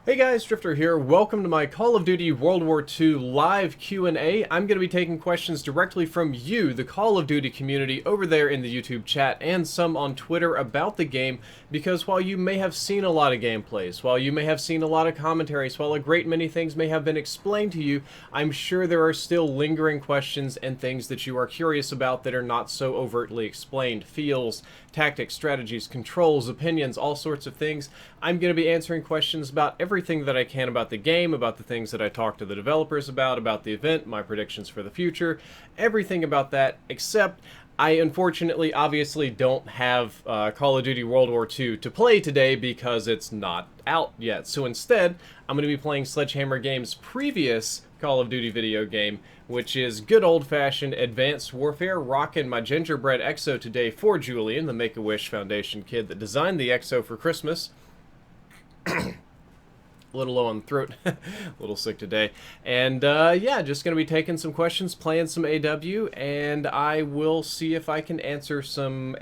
Hey guys, Drifter here. Welcome to my Call of Duty World War II live Q&A. I'm going to be taking questions directly from you, the Call of Duty community, over there in the YouTube chat, and some on Twitter about the game, because while you may have seen a lot of gameplays, while you may have seen a lot of commentaries, while a great many things may have been explained to you, I'm sure there are still lingering questions and things that you are curious about that are not so overtly explained. Feels, tactics, strategies, controls, opinions, all sorts of things. I'm going to be answering questions about everything that I can about the game, about the things that I talked to the developers about the event, my predictions for the future, everything about that, except I unfortunately obviously don't have Call of Duty World War II to play today because it's not out yet. So instead, I'm going to be playing Sledgehammer Games' previous Call of Duty video game, which is good old-fashioned Advanced Warfare. Rocking my gingerbread EXO today for Julian, the Make-A-Wish Foundation kid that designed the EXO for Christmas. A little low on the throat, a little sick today. And yeah, just going to be taking some questions, playing some AW, and I will see if I can answer some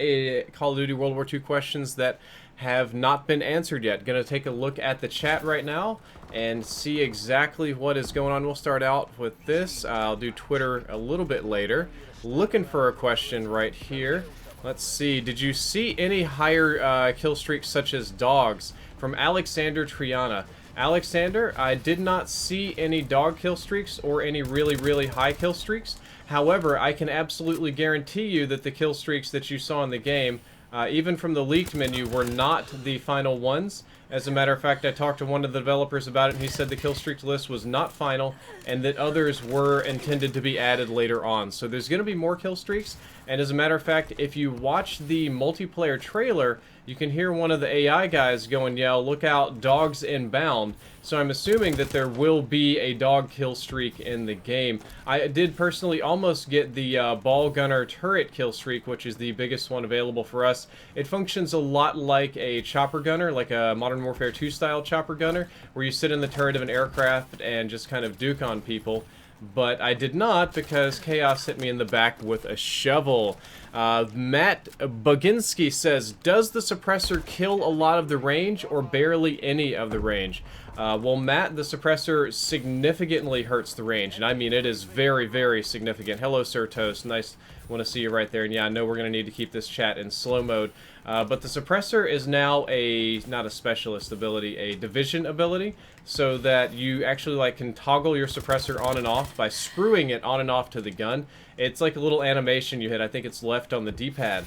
Call of Duty World War II questions that have not been answered yet. Going to take a look at the chat right now and see exactly what is going on. We'll start out with this. I'll do Twitter a little bit later. Looking for a question right here. Let's see. Did you see any higher kill streaks such as dogs? From Alexander Triana. Alexander, I did not see any dog kill streaks or any really high kill streaks. However, I can absolutely guarantee you that the kill streaks that you saw in the game, even from the leaked menu, were not the final ones. As a matter of fact, I talked to one of the developers about it, and he said the kill streak list was not final, and that others were intended to be added later on. So there's going to be more kill streaks, and as a matter of fact, if you watch the multiplayer trailer, you can hear one of the AI guys go and yell, "Look out, dogs inbound." So I'm assuming that there will be a dog kill streak in the game. I did personally almost get the ball gunner turret kill streak, which is the biggest one available for us. It functions a lot like a chopper gunner, like a Modern Warfare 2 style chopper gunner, where you sit in the turret of an aircraft and just kind of duke on people. But I did not because Chaos hit me in the back with a shovel. Matt Buginski says, does the suppressor kill a lot of the range or barely any of the range? Well, Matt, the suppressor significantly hurts the range, and I mean it is very significant. Hello, Sir Toast. Nice. Want to see you right there. And yeah, I know we're going to need to keep this chat in slow mode. But the suppressor is now not a specialist ability, a division ability, so that you actually can toggle your suppressor on and off by screwing it on and off to the gun. It's like a little animation you hit. I think it's left on the D-pad.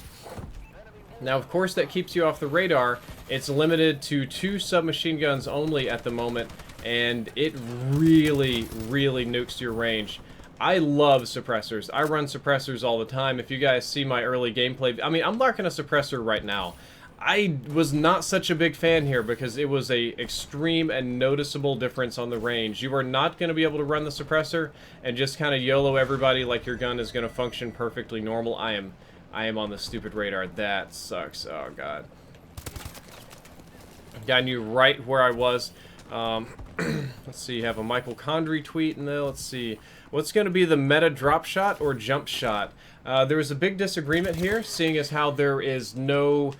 Now, of course, that keeps you off the radar. It's limited to 2 submachine guns only at the moment, and it really nukes your range. I love suppressors. I run suppressors all the time. If you guys see my early gameplay, I mean, I'm marking a suppressor right now. I was not such a big fan here because it was a extreme and noticeable difference on the range. You are not going to be able to run the suppressor and just kind of YOLO everybody like your gun is going to function perfectly normal. I am on the stupid radar. That sucks. Oh, God. I knew right where I was. Let's see, you have a Michael Condrey tweet in there. Let's see. What's going to be the meta drop shot or jump shot? There is a big disagreement here, seeing as how there is no,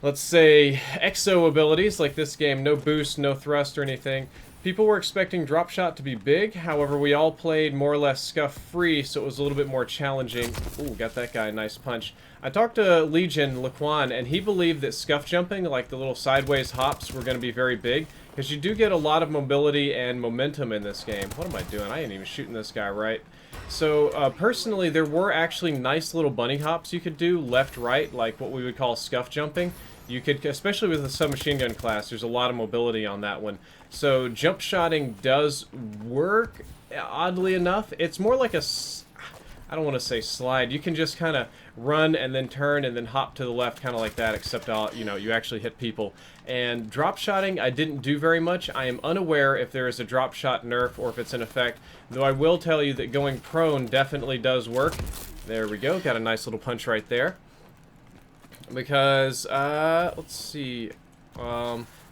let's say, exo abilities like this game. No boost, no thrust or anything. People were expecting drop shot to be big. However, we all played more or less scuff-free, so it was a little bit more challenging. Ooh, got that guy. Nice punch. I talked to Legion Laquan, and he believed that scuff jumping, like the little sideways hops, were going to be very big, because you do get a lot of mobility and momentum in this game. What am I doing? I ain't even shooting this guy right. So, personally, there were actually nice little bunny hops you could do left-right, like what we would call scuff jumping. You could, especially with the submachine gun class, there's a lot of mobility on that one. So jump shotting does work, oddly enough. It's more like a, I don't want to say slide. You can just kind of run and then turn and then hop to the left, kind of like that, except you actually hit people. And drop shotting, I didn't do very much. I am unaware if there is a drop shot nerf or if it's in effect, though I will tell you that going prone definitely does work. There we go. Got a nice little punch right there. Because, let's see,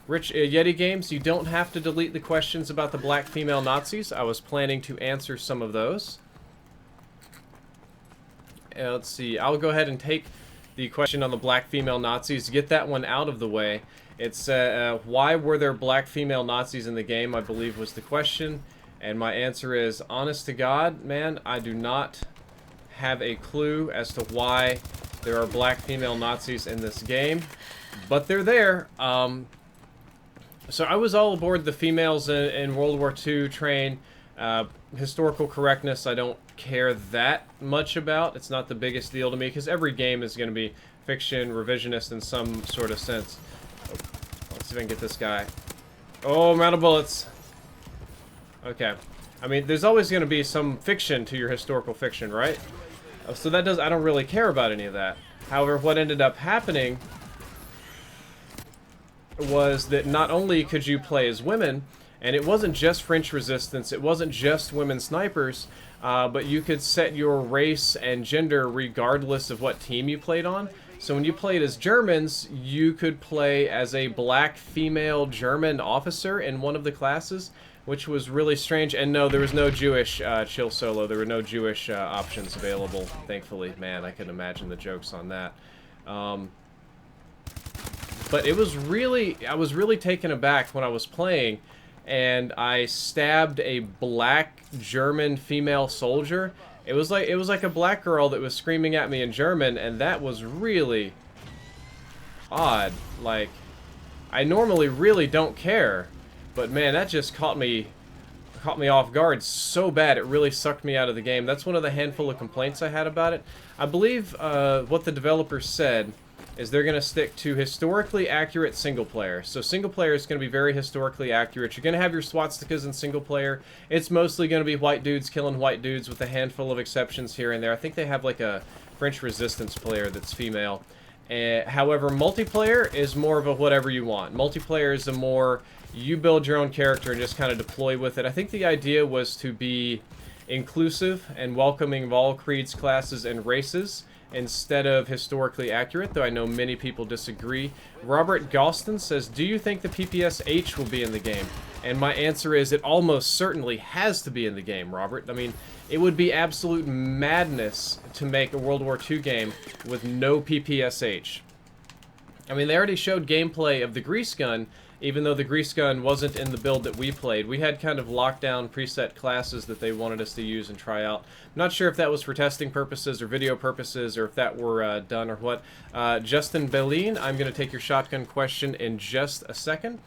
Rich Yeti Games, you don't have to delete the questions about the black female Nazis. I was planning to answer some of those. Let's see, I'll go ahead and take the question on the black female Nazis. To get that one out of the way, it's why were there black female Nazis in the game, I believe was the question. And my answer is, honest to God, man, I do not have a clue as to why there are black female Nazis in this game. But they're there. So I was all aboard the females in World War II train. Historical correctness, I don't care that much about. It's not the biggest deal to me, because every game is going to be fiction, revisionist in some sort of sense. Oh, let's see if I can get this guy. Oh, I'm out of bullets. Okay. I mean, there's always going to be some fiction to your historical fiction, right? So that I don't really care about any of that. However, what ended up happening was that not only could you play as women, and it wasn't just French resistance, it wasn't just women snipers, but you could set your race and gender regardless of what team you played on. So when you played as Germans, you could play as a black female German officer in one of the classes, which was really strange. And no, there was no Jewish chill solo. There were no Jewish options available, thankfully. Man, I can imagine the jokes on that. But it was really, I was really taken aback when I was playing, and I stabbed a black German female soldier. It was like a black girl that was screaming at me in German, and that was really odd. Like, I normally really don't care, but man, that just caught me off guard so bad. It really sucked me out of the game. That's one of the handful of complaints I had about it. I believe what the developers said is they're going to stick to historically accurate single player. So single player is going to be very historically accurate. You're going to have your swastikas in single player. It's mostly going to be white dudes killing white dudes with a handful of exceptions here and there. I think they have like a French resistance player that's female. However, multiplayer is more of a whatever you want. Multiplayer is a more, you build your own character and just kind of deploy with it. I think the idea was to be inclusive and welcoming of all creeds, classes, and races, instead of historically accurate, though I know many people disagree. Robert Galston says, do you think the PPSH will be in the game? And my answer is, it almost certainly has to be in the game, Robert. I mean, it would be absolute madness to make a World War II game with no PPSH. I mean, they already showed gameplay of the grease gun, even though the grease gun wasn't in the build that we played. We had kind of lockdown preset classes that they wanted us to use and try out. I'm not sure if that was for testing purposes or video purposes, or if that were done or what. Justin Bellin, I'm going to take your shotgun question in just a second.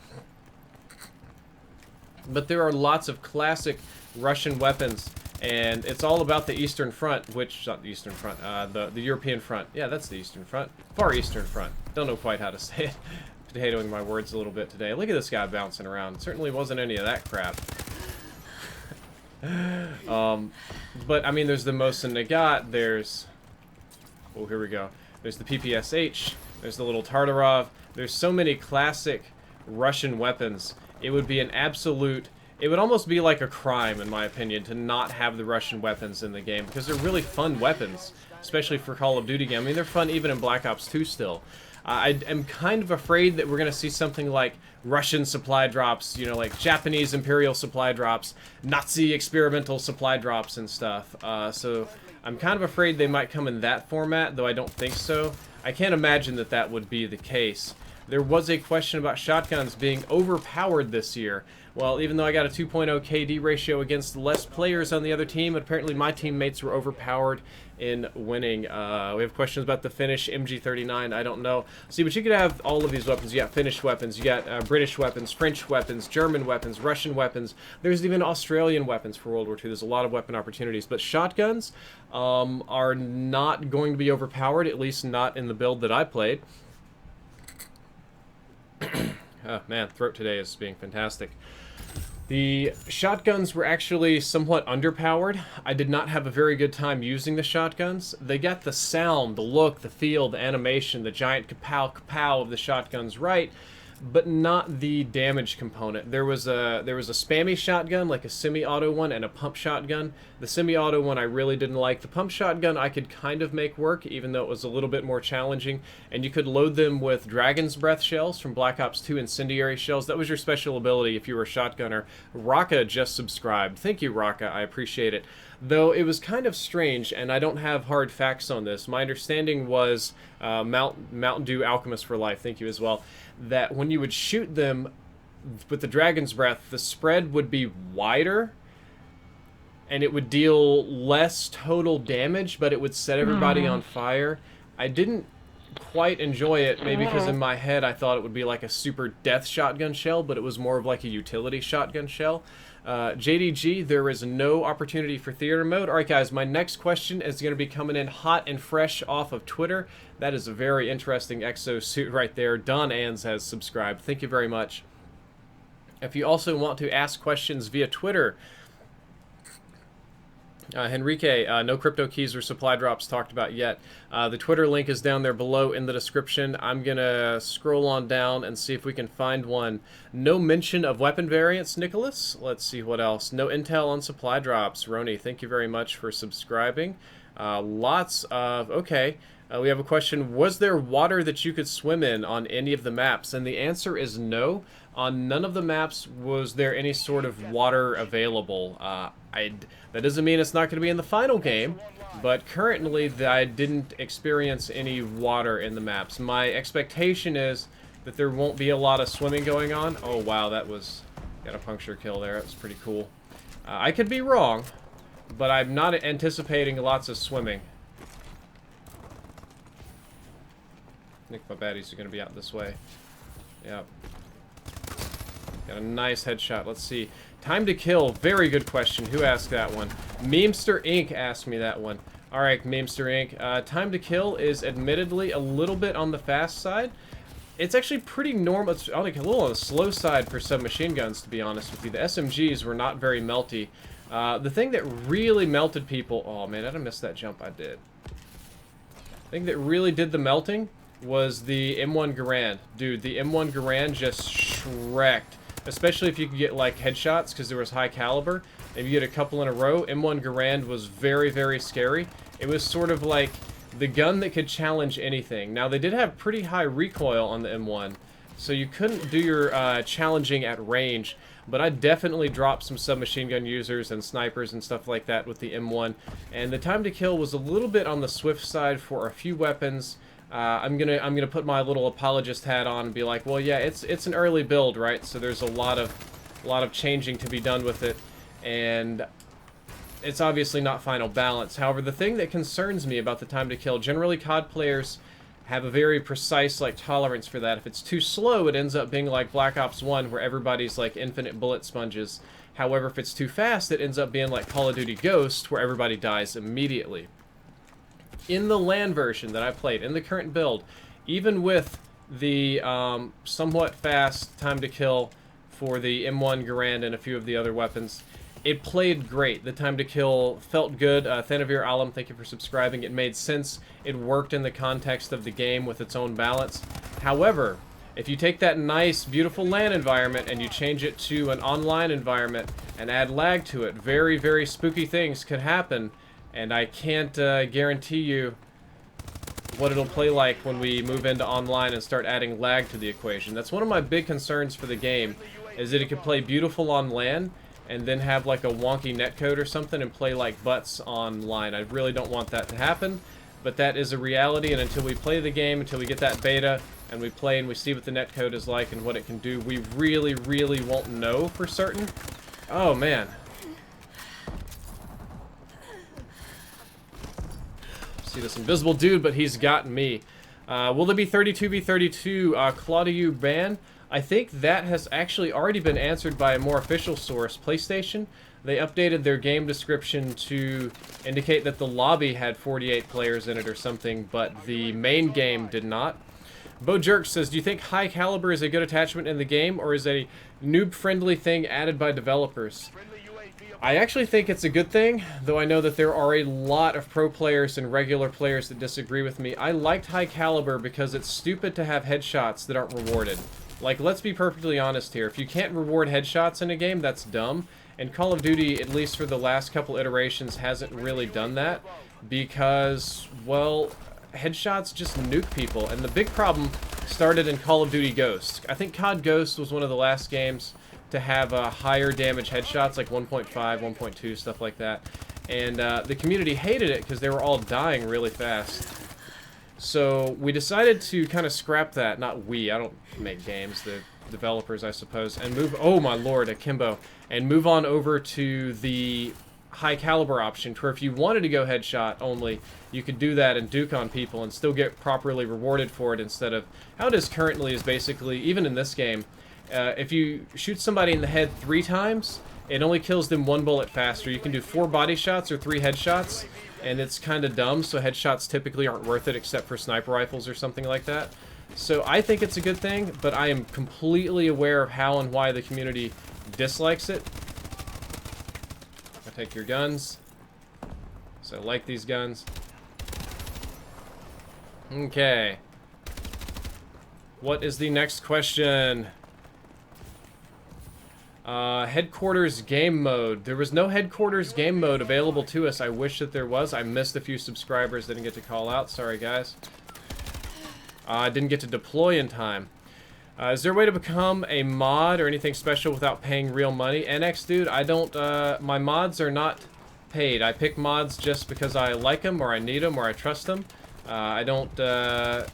But there are lots of classic Russian weapons, and it's all about the Eastern Front, which, not the Eastern Front, the European Front. Yeah, that's the Eastern Front. Far Eastern Front. Don't know quite how to say it. Potatoing my words a little bit today. Look at this guy bouncing around. Certainly wasn't any of that crap. But, I mean, there's the Mosin Nagant, there's... Oh, here we go. There's the PPSH, there's the little Tartarov. There's so many classic Russian weapons. It would be an absolute... It would almost be like a crime, in my opinion, to not have the Russian weapons in the game, because they're really fun weapons, especially for Call of Duty game. I mean, they're fun even in Black Ops 2 still. I am kind of afraid that we're going to see something like Russian supply drops, you know, like Japanese Imperial supply drops, Nazi experimental supply drops and stuff. So I'm kind of afraid they might come in that format, though I don't think so. I can't imagine that that would be the case. There was a question about shotguns being overpowered this year. Well, even though I got a 2.0 KD ratio against less players on the other team, apparently my teammates were overpowered in winning. We have questions about the Finnish MG39. I don't know. See, but you could have all of these weapons. You got Finnish weapons, you got British weapons, French weapons, German weapons, Russian weapons. There's even Australian weapons for World War II. There's a lot of weapon opportunities. But shotguns are not going to be overpowered, at least not in the build that I played. Oh, man, throat today is being fantastic. The shotguns were actually somewhat underpowered. I did not have a very good time using the shotguns. They got the sound, the look, the feel, the animation, the giant kapow kapow of the shotguns right, but not the damage component. There was a spammy shotgun, like a semi-auto one, and a pump shotgun. The semi-auto one I really didn't like. The pump shotgun I could kind of make work, even though it was a little bit more challenging. And you could load them with Dragon's Breath shells from Black Ops 2, incendiary shells. That was your special ability if you were a shotgunner. Raka just subscribed. Thank you, Raka. I appreciate it. Though it was kind of strange, and I don't have hard facts on this. My understanding was, Mountain Dew Alchemist for Life, thank you as well, that when you would shoot them with the Dragon's Breath, the spread would be wider, and it would deal less total damage, but it would set everybody on fire. I didn't quite enjoy it, maybe because in my head I thought it would be like a super death shotgun shell, but it was more of like a utility shotgun shell. JDG, there is no opportunity for theater mode. Alright guys, my next question is going to be coming in hot and fresh off of Twitter. That is a very interesting exosuit right there. Don Ans has subscribed. Thank you very much. If you also want to ask questions via Twitter, Henrique, no crypto keys or supply drops talked about yet. The Twitter link is down there below in the description. I'm going to scroll on down and see if we can find one. No mention of weapon variants, Nicholas. Let's see what else. No intel on supply drops. Roni, thank you very much for subscribing. Lots of... Okay. We have a question. Was there water that you could swim in on any of the maps? And the answer is no. On none of the maps was there any sort of water available. That doesn't mean it's not going to be in the final game, but currently I didn't experience any water in the maps. My expectation is that there won't be a lot of swimming going on. Oh wow, that was... got a puncture kill there. That was pretty cool. I could be wrong, but I'm not anticipating lots of swimming. I think my baddies are going to be out this way. Yep. Got a nice headshot. Let's see. Time to kill. Very good question. Who asked that one? Memester Inc. asked me that one. Alright, Memester Inc. Time to kill is admittedly a little bit on the fast side. It's actually pretty normal. It's I think a little on the slow side for submachine guns, to be honest with you. The SMGs were not very melty. The thing that really melted people... Oh man, did I miss that jump? I did. The thing that really did the melting was the M1 Garand. Dude, the M1 Garand just shreked. Especially if you could get, like, headshots, because there was high caliber. If you get a couple in a row, M1 Garand was very, very scary. It was sort of like the gun that could challenge anything. Now, they did have pretty high recoil on the M1, so you couldn't do your challenging at range. But I definitely dropped some submachine gun users and snipers and stuff like that with the M1. And the time to kill was a little bit on the swift side for a few weapons. I'm gonna put my little apologist hat on and be like, well, yeah, it's an early build, right? So there's a lot of changing to be done with it, and it's obviously not final balance. However, the thing that concerns me about the time to kill, generally COD players have a very precise like tolerance for that. If it's too slow, it ends up being like Black Ops 1, where everybody's like infinite bullet sponges. However, if it's too fast, it ends up being like Call of Duty Ghost, where everybody dies immediately. In the LAN version that I played, in the current build, even with the somewhat fast time to kill for the M1 Garand and a few of the other weapons, it played great. The time to kill felt good. Thanavir Alam, thank you for subscribing. It made sense. It worked in the context of the game with its own balance. However, if you take that nice, beautiful LAN environment and you change it to an online environment and add lag to it, very, very spooky things could happen. And I can't guarantee you what it'll play like when we move into online and start adding lag to the equation. That's one of my big concerns for the game, is that it could play beautiful on LAN and then have like a wonky netcode or something and play like butts online. I really don't want that to happen, but that is a reality, and until we play the game, until we get that beta, and we play and we see what the netcode is like and what it can do, we really, really won't know for certain. Oh, man. See this invisible dude, but he's got me. Will there be 32v32 Claudiu ban? I think that has actually already been answered by a more official source, PlayStation. They updated their game description to indicate that the lobby had 48 players in it or something, but the main game did not. Bo Jerk says, do you think high caliber is a good attachment in the game, or is it a noob-friendly thing added by developers? I actually think it's a good thing, though I know that there are a lot of pro players and regular players that disagree with me. I liked high caliber because it's stupid to have headshots that aren't rewarded. Like, let's be perfectly honest here. If you can't reward headshots in a game, that's dumb. And Call of Duty, at least for the last couple iterations, hasn't really done that because, well, headshots just nuke people. And the big problem started in Call of Duty Ghost. I think COD Ghost was one of the last games to have higher damage headshots, like 1.5, 1.2, stuff like that. And the community hated it because they were all dying really fast. So we decided to kind of scrap that. Not we, I don't make games, the developers, I suppose, and move, oh my lord, akimbo, and move on over to the high caliber option, where if you wanted to go headshot only, you could do that and duke on people and still get properly rewarded for it, instead of how it is currently is basically, even in this game, if you shoot somebody in the head 3 times, it only kills them 1 bullet faster. You can do 4 body shots or 3 headshots, and it's kind of dumb, so headshots typically aren't worth it except for sniper rifles or something like that. So I think it's a good thing, but I am completely aware of how and why the community dislikes it. I'll take your guns. So I like these guns. Okay. What is the next question? Headquarters game mode. There was no headquarters game mode available to us. I wish that there was. I missed a few subscribers. Didn't get to call out. Sorry, guys. I didn't get to deploy in time. Is there a way to become a mod or anything special without paying real money? NX, dude, I don't, my mods are not paid. I pick mods just because I like them, or I need them, or I trust them. I don't, there's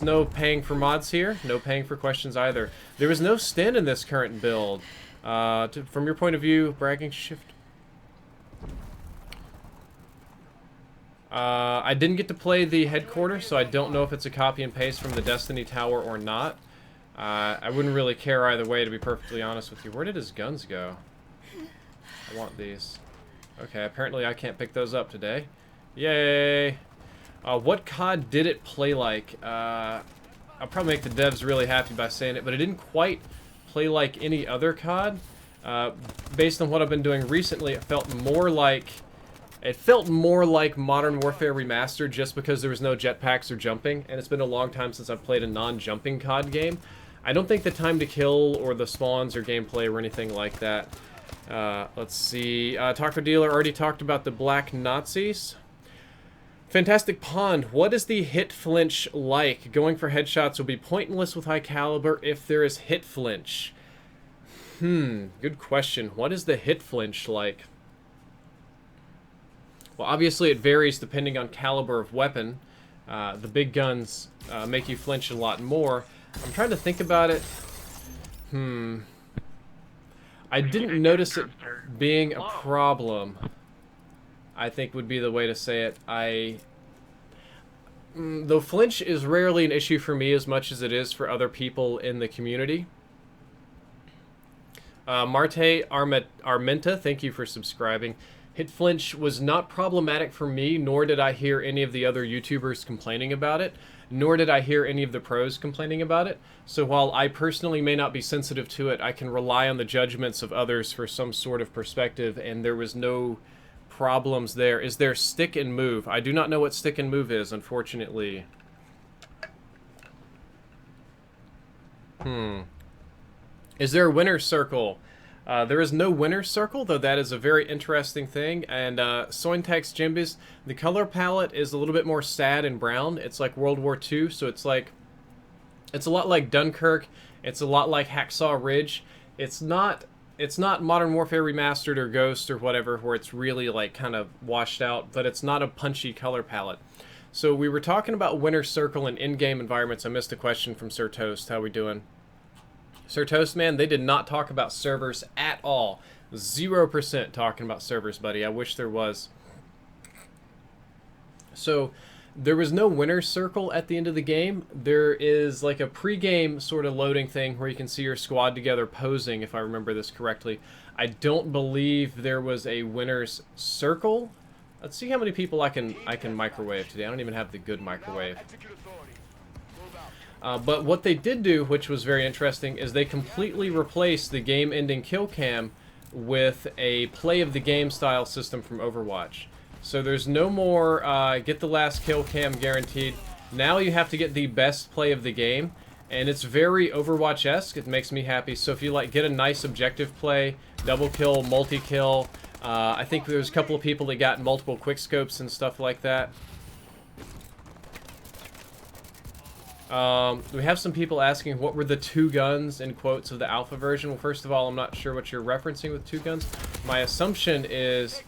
no paying for mods here. No paying for questions either. There was no stint in this current build. From your point of view, bragging shift. I didn't get to play the headquarters, so I don't know if it's a copy and paste from the Destiny Tower or not. I wouldn't really care either way, to be perfectly honest with you. Where did his guns go? I want these. Okay, apparently I can't pick those up today. Yay! What COD did it play like? I'll probably make the devs really happy by saying it, but it didn't quite play like any other COD. Based on what I've been doing recently, it felt more like Modern Warfare Remastered, just because there was no jetpacks or jumping, and it's been a long time since I've played a non-jumping COD game. I don't think the time to kill or the spawns or gameplay or anything like that. Let's see. Taco Dealer already talked about the Black Nazis. Fantastic Pond, what is the hit flinch like? Going for headshots will be pointless with high caliber if there is hit flinch. Good question. What is the hit flinch like? Well, obviously it varies depending on caliber of weapon. The big guns make you flinch a lot more. I'm trying to think about it. I didn't notice it being a problem, I think would be the way to say it. Though flinch is rarely an issue for me as much as it is for other people in the community. Marte Armenta, thank you for subscribing. Hit flinch was not problematic for me, nor did I hear any of the other YouTubers complaining about it, nor did I hear any of the pros complaining about it. So while I personally may not be sensitive to it, I can rely on the judgments of others for some sort of perspective, and there was no problems there. Is there stick and move? I do not know what stick and move is, unfortunately. Is there a winner's circle? There is no winner's circle, though that is a very interesting thing. And Sointex Jimbis, the color palette is a little bit more sad and brown. It's like World War II, so it's a lot like Dunkirk. It's a lot like Hacksaw Ridge. It's not Modern Warfare Remastered or Ghost or whatever, where it's really like kind of washed out, but it's not a punchy color palette. So we were talking about winner's circle and in-game environments. I missed a question from Sir Toast. How we doing? Sir Toast, man, they did not talk about servers at all. 0% talking about servers, buddy. I wish there was. So, there was no winner's circle at the end of the game. There is like a pre-game sort of loading thing where you can see your squad together posing, if I remember this correctly. I don't believe there was a winner's circle. Let's see how many people I can microwave today. I don't even have the good microwave. But what they did do, which was very interesting, is they completely replaced the game-ending kill cam with a play of the game style system from Overwatch. So there's no more get the last kill cam guaranteed. Now you have to get the best play of the game, and it's very Overwatch-esque. It makes me happy. So if you like get a nice objective play, double kill, multi-kill, I think there's a couple of people that got multiple quickscopes and stuff like that. We have some people asking what were the 2 guns in quotes of the alpha version. Well, first of all, I'm not sure what you're referencing with 2 guns. My assumption is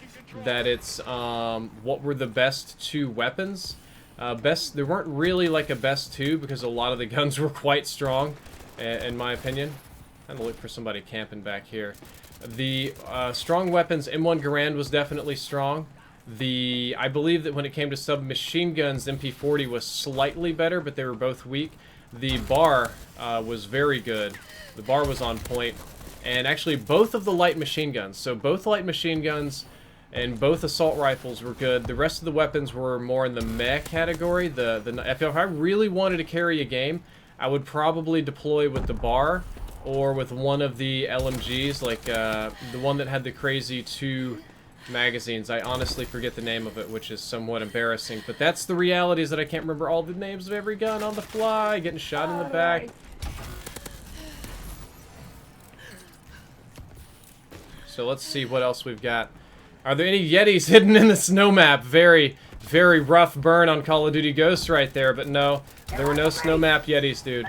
that it's what were the best 2 weapons. There weren't really like a best 2 because a lot of the guns were quite strong, in my opinion. I'm gonna look for somebody camping back here. The strong weapons, M1 Garand was definitely strong. I believe that when it came to submachine guns, MP40 was slightly better, but they were both weak. The bar was very good. The bar was on point. And actually both of the light machine guns, so both light machine guns and both assault rifles were good. The rest of the weapons were more in the meh category. If I really wanted to carry a game, I would probably deploy with the bar or with one of the LMGs, like the one that had the crazy 2 magazines. I honestly forget the name of it, which is somewhat embarrassing. But that's the reality, is that I can't remember all the names of every gun on the fly. Getting shot in the back. So let's see what else we've got. Are there any Yetis hidden in the snow map? Very, very rough burn on Call of Duty Ghosts right there, but no, there were no snow map Yetis, dude.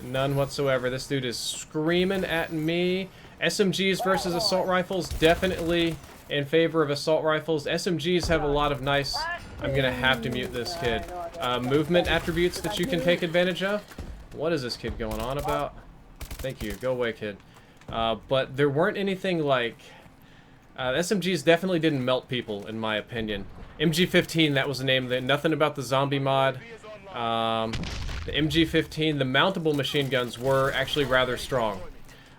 None whatsoever. This dude is screaming at me. SMGs versus assault rifles, definitely in favor of assault rifles. SMGs have a lot of nice... I'm gonna have to mute this kid. Movement attributes that you can take advantage of. What is this kid going on about? Thank you. Go away, kid. But there weren't anything like... SMGs definitely didn't melt people, in my opinion. MG15, that was the name of it. Nothing about the zombie mod. The MG15, the mountable machine guns were actually rather strong.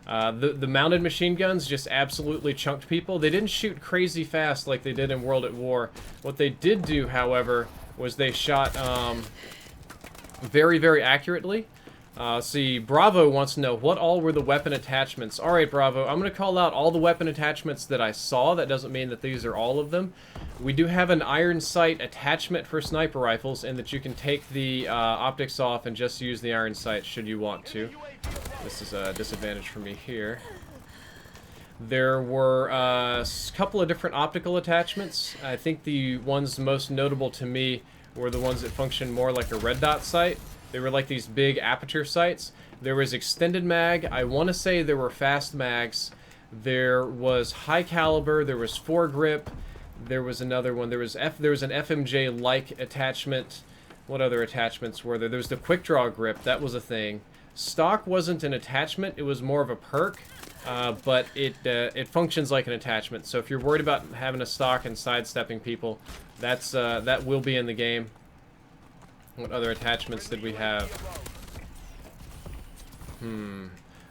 The mounted machine guns just absolutely chunked people. They didn't shoot crazy fast like they did in World at War. What they did do, however, was they shot very, very accurately. See, Bravo wants to know, what all were the weapon attachments? Alright, Bravo, I'm going to call out all the weapon attachments that I saw. That doesn't mean that these are all of them. We do have an iron sight attachment for sniper rifles, and that you can take the optics off and just use the iron sight should you want to. This is a disadvantage for me here. There were a couple of different optical attachments. I think the ones most notable to me were the ones that function more like a red dot sight. They were like these big aperture sights. There was extended mag. I want to say there were fast mags. There was high caliber. There was foregrip. There was another one. There was an FMJ-like attachment. What other attachments were there? There was the quick draw grip. That was a thing. Stock wasn't an attachment. It was more of a perk. But it functions like an attachment. So if you're worried about having a stock and sidestepping people, that will be in the game. What other attachments did we have?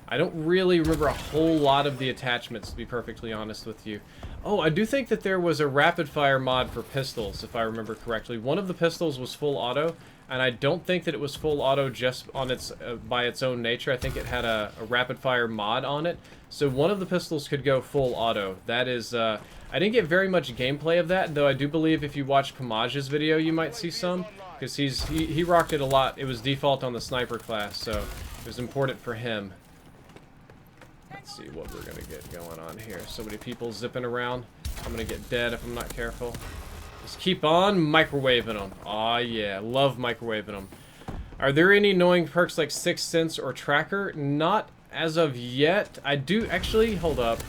I don't really remember a whole lot of the attachments, to be perfectly honest with you. Oh, I do think that there was a rapid-fire mod for pistols, if I remember correctly. One of the pistols was full auto, and I don't think that it was full auto just on its by its own nature. I think it had a rapid-fire mod on it. So one of the pistols could go full auto. That is... I didn't get very much gameplay of that, though I do believe if you watch Pamage's video, you might see some. Because he rocked it a lot. It was default on the sniper class, so it was important for him. Let's see what we're going to get going on here. So many people zipping around. I'm going to get dead if I'm not careful. Just keep on microwaving them. Aw, yeah. Love microwaving them. Are there any annoying perks like Sixth Sense or Tracker? Not as of yet. I do... Actually, hold up.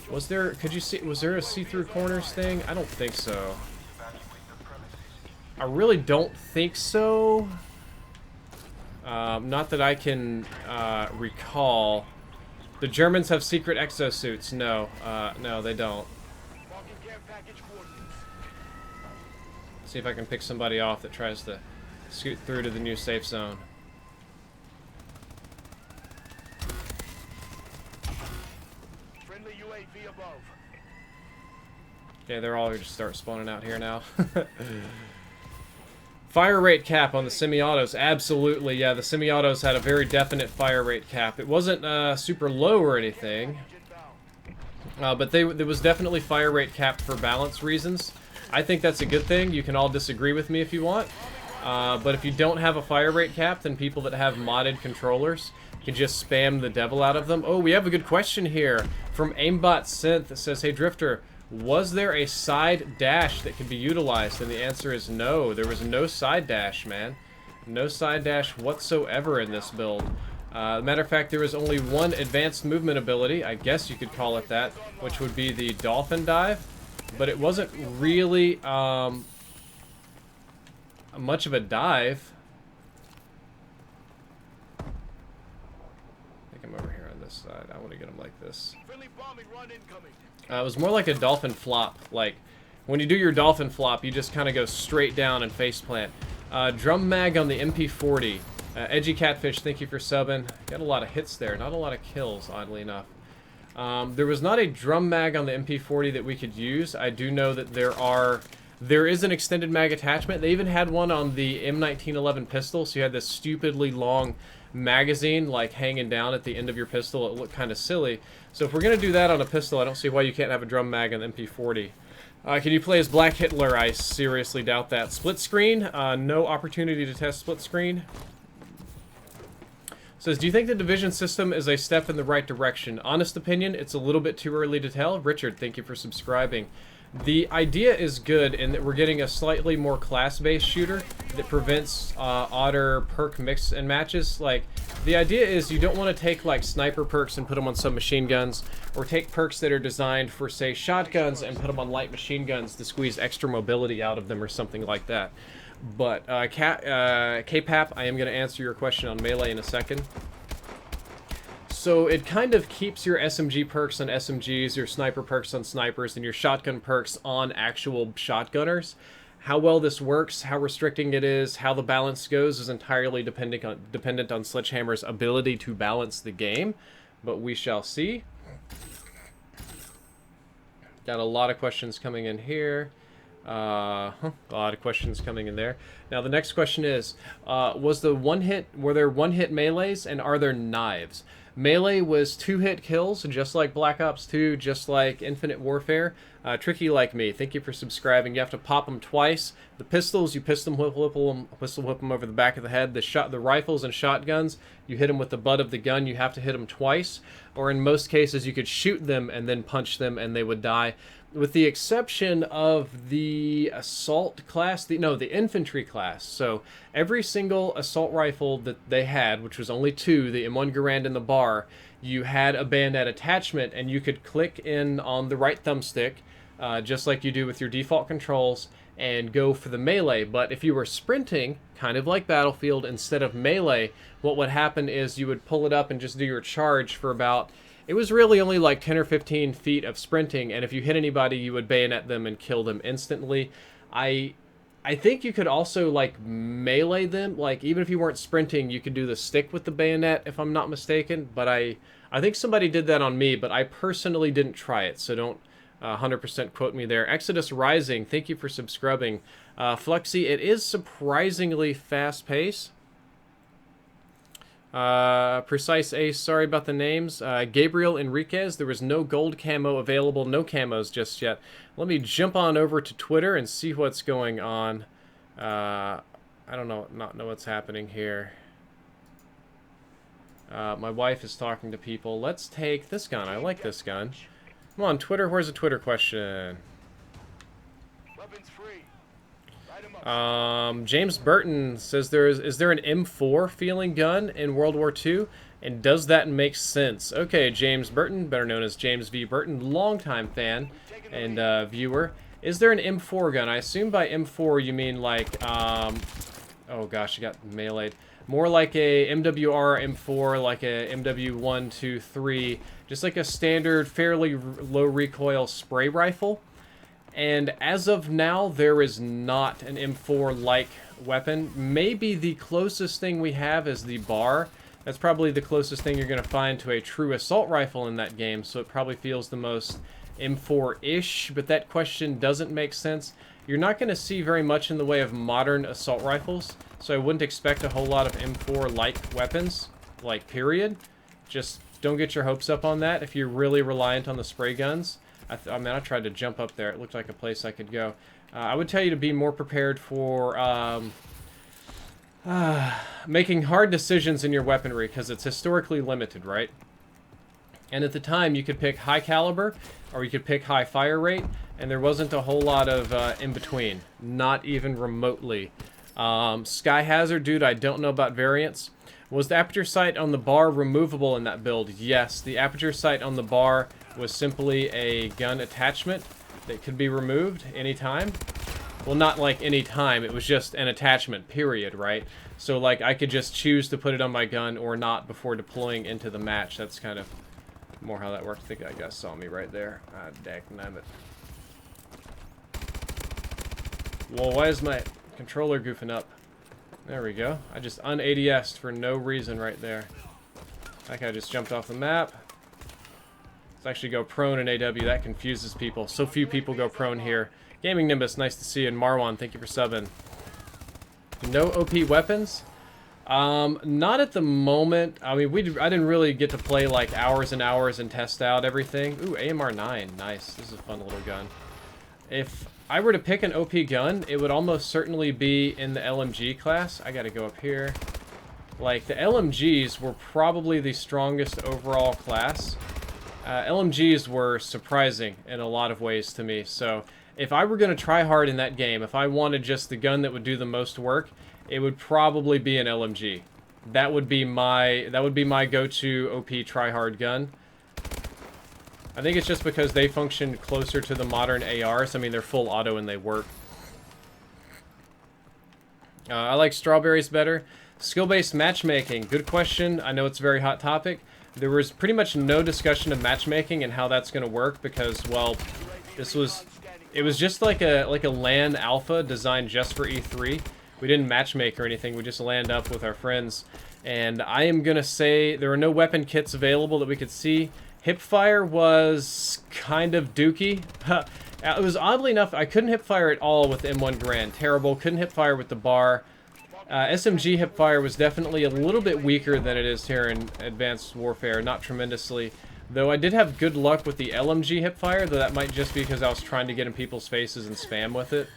Was there... Could you see... Was there a see-through corners thing? I don't think so. I really don't think so. Not that I can recall. The Germans have secret exosuits. No, no, they don't. See if I can pick somebody off that tries to scoot through to the new safe zone. Friendly UAV above. Okay, they're all going to start spawning out here now. Fire rate cap on the semi-autos. Absolutely, yeah, the semi-autos had a very definite fire rate cap. It wasn't super low or anything, but there was definitely fire rate capped for balance reasons. I think that's a good thing. You can all disagree with me if you want, but if you don't have a fire rate cap, then people that have modded controllers can just spam the devil out of them. Oh, we have a good question here from Aimbot Synth that says, "Hey Drifter, was there a side dash that could be utilized?" And the answer is no. There was no side dash, man. No side dash whatsoever in this build. Matter of fact, there is only one advanced movement ability, I guess you could call it that, which would be the dolphin dive. But it wasn't really much of a dive. I think I'm over here on this side. I want to get him like this. It was more like a dolphin flop. Like, when you do your dolphin flop, you just kind of go straight down and face plant. Drum mag on the MP40. Edgy Catfish, thank you for subbing. Got a lot of hits there, not a lot of kills, oddly enough. There was not a drum mag on the MP40 that we could use. I do know that there is an extended mag attachment. They even had one on the M1911 pistol, so you had this stupidly long magazine like hanging down at the end of your pistol. It looked kind of silly. So if we're going to do that on a pistol, I don't see why you can't have a drum mag on the MP40. Can you play as Black Hitler? I seriously doubt that. Split screen? No opportunity to test split screen. Says, do you think the division system is a step in the right direction? Honest opinion, it's a little bit too early to tell. Richard, thank you for subscribing. The idea is good in that we're getting a slightly more class-based shooter that prevents odder perk mix and matches. Like, the idea is you don't want to take, like, sniper perks and put them on submachine guns, or take perks that are designed for, say, shotguns and put them on light machine guns to squeeze extra mobility out of them or something like that. But, K-Pap, I am going to answer your question on melee in a second. So it kind of keeps your SMG perks on SMGs, your sniper perks on snipers, and your shotgun perks on actual shotgunners. How well this works, how restricting it is, how the balance goes is entirely dependent on Sledgehammer's ability to balance the game. But we shall see. Got a lot of questions coming in here. A lot of questions coming in there. Now the next question is, were there one-hit melees, and are there knives? Melee was 2-hit kills, just like Black Ops 2, just like Infinite Warfare. Tricky like me, thank you for subscribing. You have to pop them twice. The pistols, you pistol whip them over the back of the head. The rifles and shotguns, you hit them with the butt of the gun. You have to hit them twice, or in most cases, you could shoot them and then punch them, and they would die. With the exception of the assault class, the infantry class. So every single assault rifle that they had, which was only 2, the M1 Garand and the Bar, you had a bayonet attachment, and you could click in on the right thumbstick, just like you do with your default controls, and go for the melee. But if you were sprinting, kind of like Battlefield, instead of melee, what would happen is you would pull it up and just do your charge for about... It was really only like 10 or 15 feet of sprinting, and if you hit anybody, you would bayonet them and kill them instantly. I think you could also, like, melee them. Like, even if you weren't sprinting, you could do the stick with the bayonet, if I'm not mistaken. But I think somebody did that on me, but I personally didn't try it, so don't 100% quote me there. Exodus Rising, thank you for subscribing. Fluxy, it is surprisingly fast-paced. Precise Ace, sorry about the names. Gabriel Enriquez, there was no gold camo available, no camos just yet. Let me jump on over to Twitter and see what's going on. I don't know what's happening here. My wife is talking to people. Let's take this gun. I like this gun. Come on, Twitter, where's a Twitter question? Weapons free. James Burton says is there an M4 feeling gun in World War II, and does that make sense? Okay, James Burton, better known as James V. Burton, longtime fan and viewer. Is there an M4 gun? I assume by M4 you mean like, oh gosh, I got meleeed. More like a MWR M4, like a MW1, 2, 3, just like a standard, fairly low recoil spray rifle. And as of now, there is not an M4-like weapon. Maybe the closest thing we have is the Bar. That's probably the closest thing you're going to find to a true assault rifle in that game, so it probably feels the most M4-ish, but that question doesn't make sense. You're not going to see very much in the way of modern assault rifles, so I wouldn't expect a whole lot of M4-like weapons, like, period. Just don't get your hopes up on that if you're really reliant on the spray guns. I mean, I tried to jump up there. It looked like a place I could go. I would tell you to be more prepared for making hard decisions in your weaponry, because it's historically limited, right? And at the time, you could pick high caliber, or you could pick high fire rate, and there wasn't a whole lot of in-between. Not even remotely. Sky Hazard, dude, I don't know about variants. Was the aperture sight on the bar removable in that build? Yes, the aperture sight on the bar was simply a gun attachment that could be removed anytime. Well, not like any time, it was just an attachment, period, right? So, like, I could just choose to put it on my gun or not before deploying into the match. That's kind of more how that worked. I think that guy saw me right there. Ah, dagnabbit. Well, why is my controller goofing up? There we go. I just un-ADS'd for no reason right there. That guy just jumped off the map. Let's actually go prone in AW. That confuses people. So few people go prone here. Gaming Nimbus, nice to see you. And Marwan, thank you for subbing. No OP weapons? Not at the moment. I mean, I didn't really get to play like hours and hours and test out everything. Ooh, AMR 9. Nice. This is a fun little gun. If I were to pick an OP gun, it would almost certainly be in the LMG class. I gotta go up here. Like, the LMGs were probably the strongest overall class. LMGs were surprising in a lot of ways to me. So, if I were going to try hard in that game, if I wanted just the gun that would do the most work, it would probably be an LMG. That would be my go-to OP try-hard gun. I think it's just because they function closer to the modern ARs. I mean, they're full auto and they work. I like strawberries better. Skill-based matchmaking. Good question. I know it's a very hot topic. There was pretty much no discussion of matchmaking and how that's going to work because, well, it was just like a LAN alpha designed just for E3. We didn't matchmake or anything. We just LAN'd up with our friends. And I am going to say there were no weapon kits available that we could see. Hipfire was kind of dookie. It was oddly enough, I couldn't hipfire at all with M1 Garand. Terrible. Couldn't hipfire with the bar. SMG hipfire was definitely a little bit weaker than it is here in Advanced Warfare. Not tremendously. Though I did have good luck with the LMG hipfire, though that might just be because I was trying to get in people's faces and spam with it.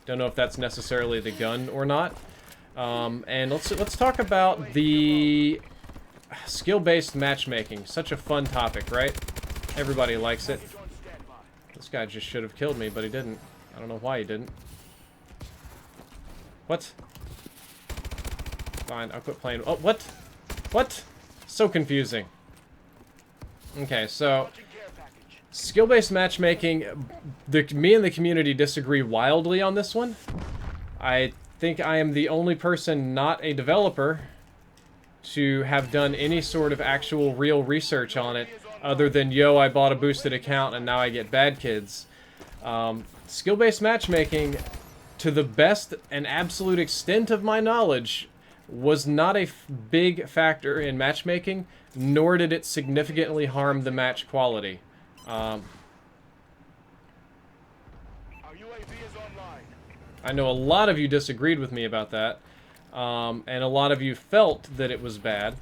Don't know if that's necessarily the gun or not. And let's talk about the skill-based matchmaking. Such a fun topic, right? Everybody likes it. This guy just should have killed me, but he didn't. I don't know why he didn't. What? Fine, I'll quit playing. Oh, what? What? So confusing. Okay, so skill-based matchmaking, me and the community disagree wildly on this one. I think I am the only person not a developer to have done any sort of actual real research on it other than, yo, I bought a boosted account and now I get bad kids. Skill-based matchmaking, to the best and absolute extent of my knowledge, was not a big factor in matchmaking, nor did it significantly harm the match quality. Our UAV is online. I know a lot of you disagreed with me about that, and a lot of you felt that it was bad,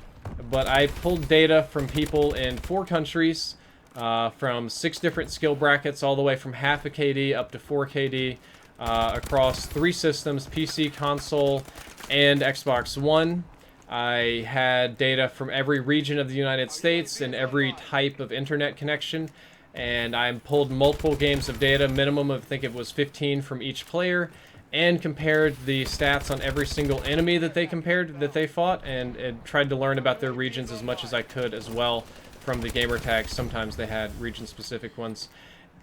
but I pulled data from people in 4 countries, from 6 different skill brackets, all the way from half a KD up to 4 KD, across 3 systems, PC, console, and Xbox One. I had data from every region of the United States and every type of internet connection, and I pulled multiple games of data, minimum of, I think it was 15 from each player, and compared the stats on every single enemy that they fought, and tried to learn about their regions as much as I could as well from the gamer tags. Sometimes they had region-specific ones.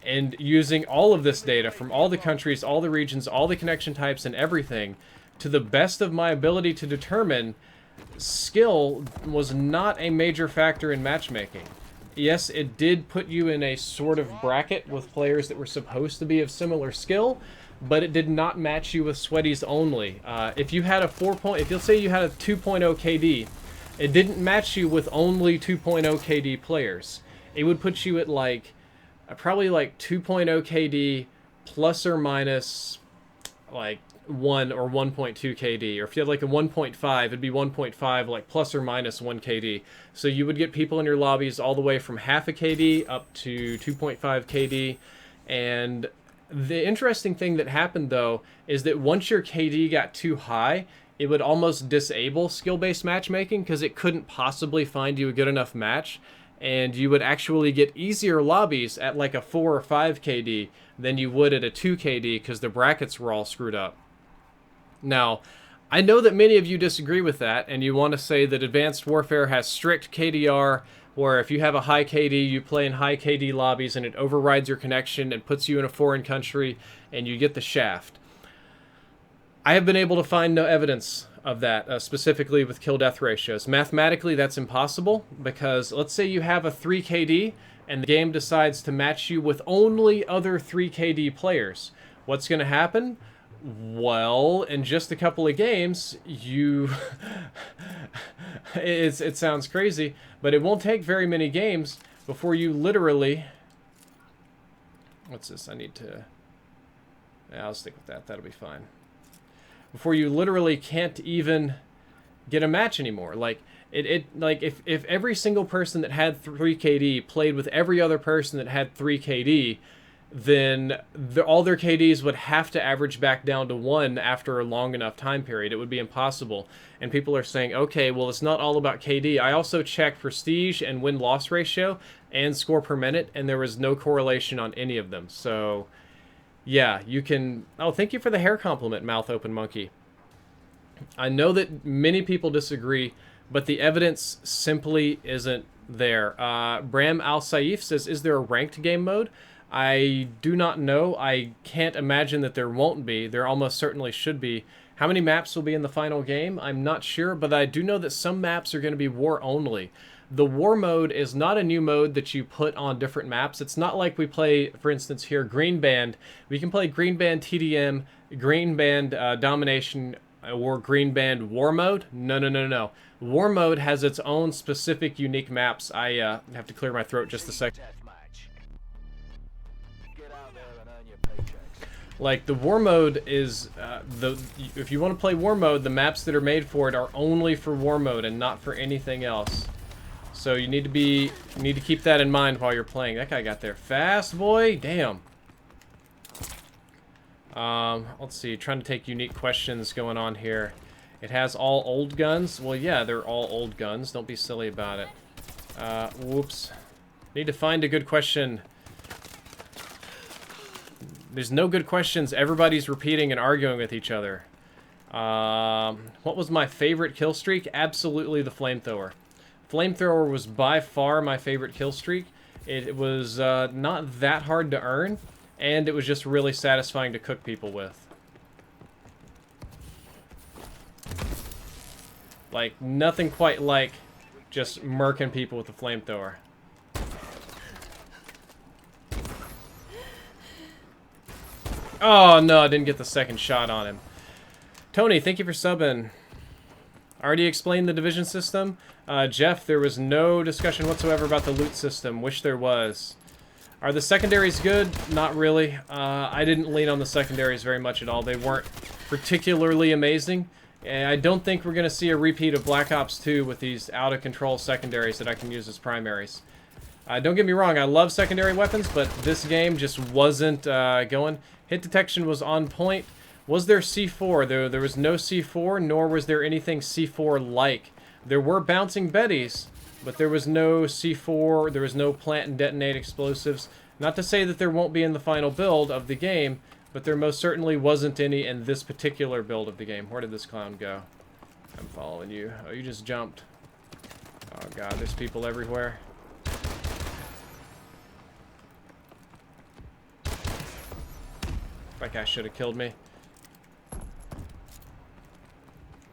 And using all of this data from all the countries, all the regions, all the connection types, and everything, to the best of my ability to determine, skill was not a major factor in matchmaking. Yes, it did put you in a sort of bracket with players that were supposed to be of similar skill, but it did not match you with sweaties only. If you had a if you'll say you had a 2.0 KD, it didn't match you with only 2.0 KD players. It would put you at like, probably like 2.0 KD plus or minus like 1 or 1.2 KD, or if you had like a 1.5, it'd be 1.5, like plus or minus 1 KD. So you would get people in your lobbies all the way from half a KD up to 2.5 KD. And the interesting thing that happened though is that once your KD got too high, it would almost disable skill-based matchmaking because it couldn't possibly find you a good enough match, and you would actually get easier lobbies at like a 4 or 5 KD than you would at a 2 KD because the brackets were all screwed up. Now, I know that many of you disagree with that, and you want to say that Advanced Warfare has strict KDR, where if you have a high KD, you play in high KD lobbies, and it overrides your connection and puts you in a foreign country, and you get the shaft. I have been able to find no evidence of that, specifically with kill-death ratios. Mathematically, that's impossible, because let's say you have a 3 KD, and the game decides to match you with only other 3 KD players. What's going to happen? Well, in just a couple of games, you... it sounds crazy, but it won't take very many games before you literally... What's this? I need to... Yeah, I'll stick with that. That'll be fine. Before you literally can't even get a match anymore. Like, like if every single person that had 3 KD played with every other person that had 3 KD... then all their KDs would have to average back down to 1 after a long enough time period. It would be impossible. And people are saying, okay, well, it's not all about KD. I also checked prestige and win-loss ratio and score per minute, and there was no correlation on any of them. So, yeah, you can... Oh, thank you for the hair compliment, Mouth Open Monkey. I know that many people disagree, but the evidence simply isn't there. Bram Al-Saif says, is there a ranked game mode? I do not know. I can't imagine that there won't be. There almost certainly should be. How many maps will be in the final game? I'm not sure, but I do know that some maps are going to be war only. The war mode is not a new mode that you put on different maps. It's not like we play, for instance here, Green Band. We can play Green Band TDM, Green Band Domination, or Green Band War Mode. No, no, no, no. War Mode has its own specific unique maps. I have to clear my throat just a second. Like, the War Mode is, if you want to play War Mode, the maps that are made for it are only for War Mode and not for anything else. So you need to keep that in mind while you're playing. That guy got there fast, boy. Damn. Let's see, trying to take unique questions going on here. It has all old guns. Well, yeah, they're all old guns. Don't be silly about it. Whoops. Need to find a good question. There's no good questions. Everybody's repeating and arguing with each other. What was my favorite kill streak? Absolutely the flamethrower. Flamethrower was by far my favorite kill streak. It was not that hard to earn, and it was just really satisfying to cook people with. Like, nothing quite like just murking people with the flamethrower. Oh, no, I didn't get the second shot on him. Tony, thank you for subbing. I already explained the division system. Jeff, there was no discussion whatsoever about the loot system. Wish there was. Are the secondaries good? Not really. I didn't lean on the secondaries very much at all. They weren't particularly amazing. And I don't think we're going to see a repeat of Black Ops 2 with these out-of-control secondaries that I can use as primaries. Don't get me wrong, I love secondary weapons, but this game just wasn't going. Hit detection was on point. Was there C4? There was no C4, nor was there anything C4-like. There were bouncing Bettys, but there was no C4, there was no plant and detonate explosives. Not to say that there won't be in the final build of the game, but there most certainly wasn't any in this particular build of the game. Where did this clown go? I'm following you. Oh, you just jumped. Oh god, there's people everywhere. That guy should have killed me.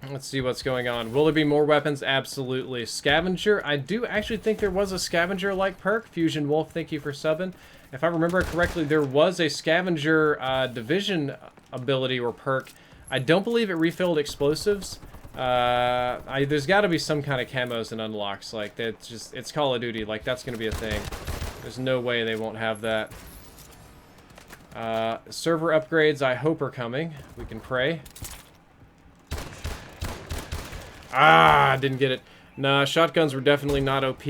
Let's see what's going on. Will there be more weapons? Absolutely. Scavenger? I do actually think there was a scavenger-like perk. Fusion Wolf, thank you for subbing. If I remember correctly, there was a scavenger division ability or perk. I don't believe it refilled explosives. There's got to be some kind of camos and unlocks. Like, that's just, it's Call of Duty. Like, that's going to be a thing. There's no way they won't have that. Server upgrades, I hope, are coming. We can pray. Ah, didn't get it. Nah, shotguns were definitely not OP.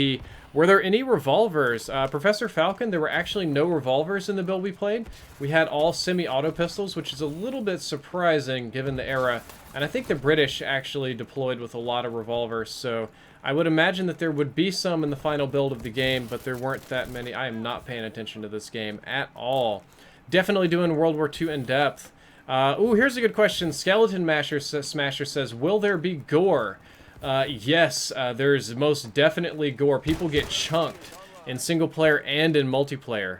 Were there any revolvers? Professor Falcon, there were actually no revolvers in the build we played. We had all semi-auto pistols, which is a little bit surprising given the era. And I think the British actually deployed with a lot of revolvers, so I would imagine that there would be some in the final build of the game, but there weren't that many. I am not paying attention to this game at all. Definitely doing World War II in depth. Ooh, here's a good question. Smasher says, will there be gore? Yes, there's most definitely gore. People get chunked in single player and in multiplayer.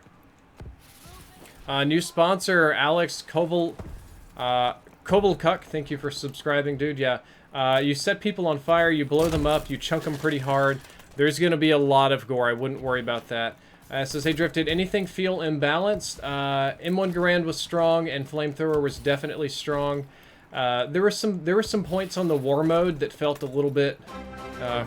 New sponsor, Alex Kovalkuk. Thank you for subscribing, dude. Yeah. You set people on fire, you blow them up, you chunk them pretty hard. There's going to be a lot of gore. I wouldn't worry about that. Says, hey, Drift, did anything feel imbalanced? M1 Garand was strong, and Flamethrower was definitely strong. There were some points on the war mode that felt a little bit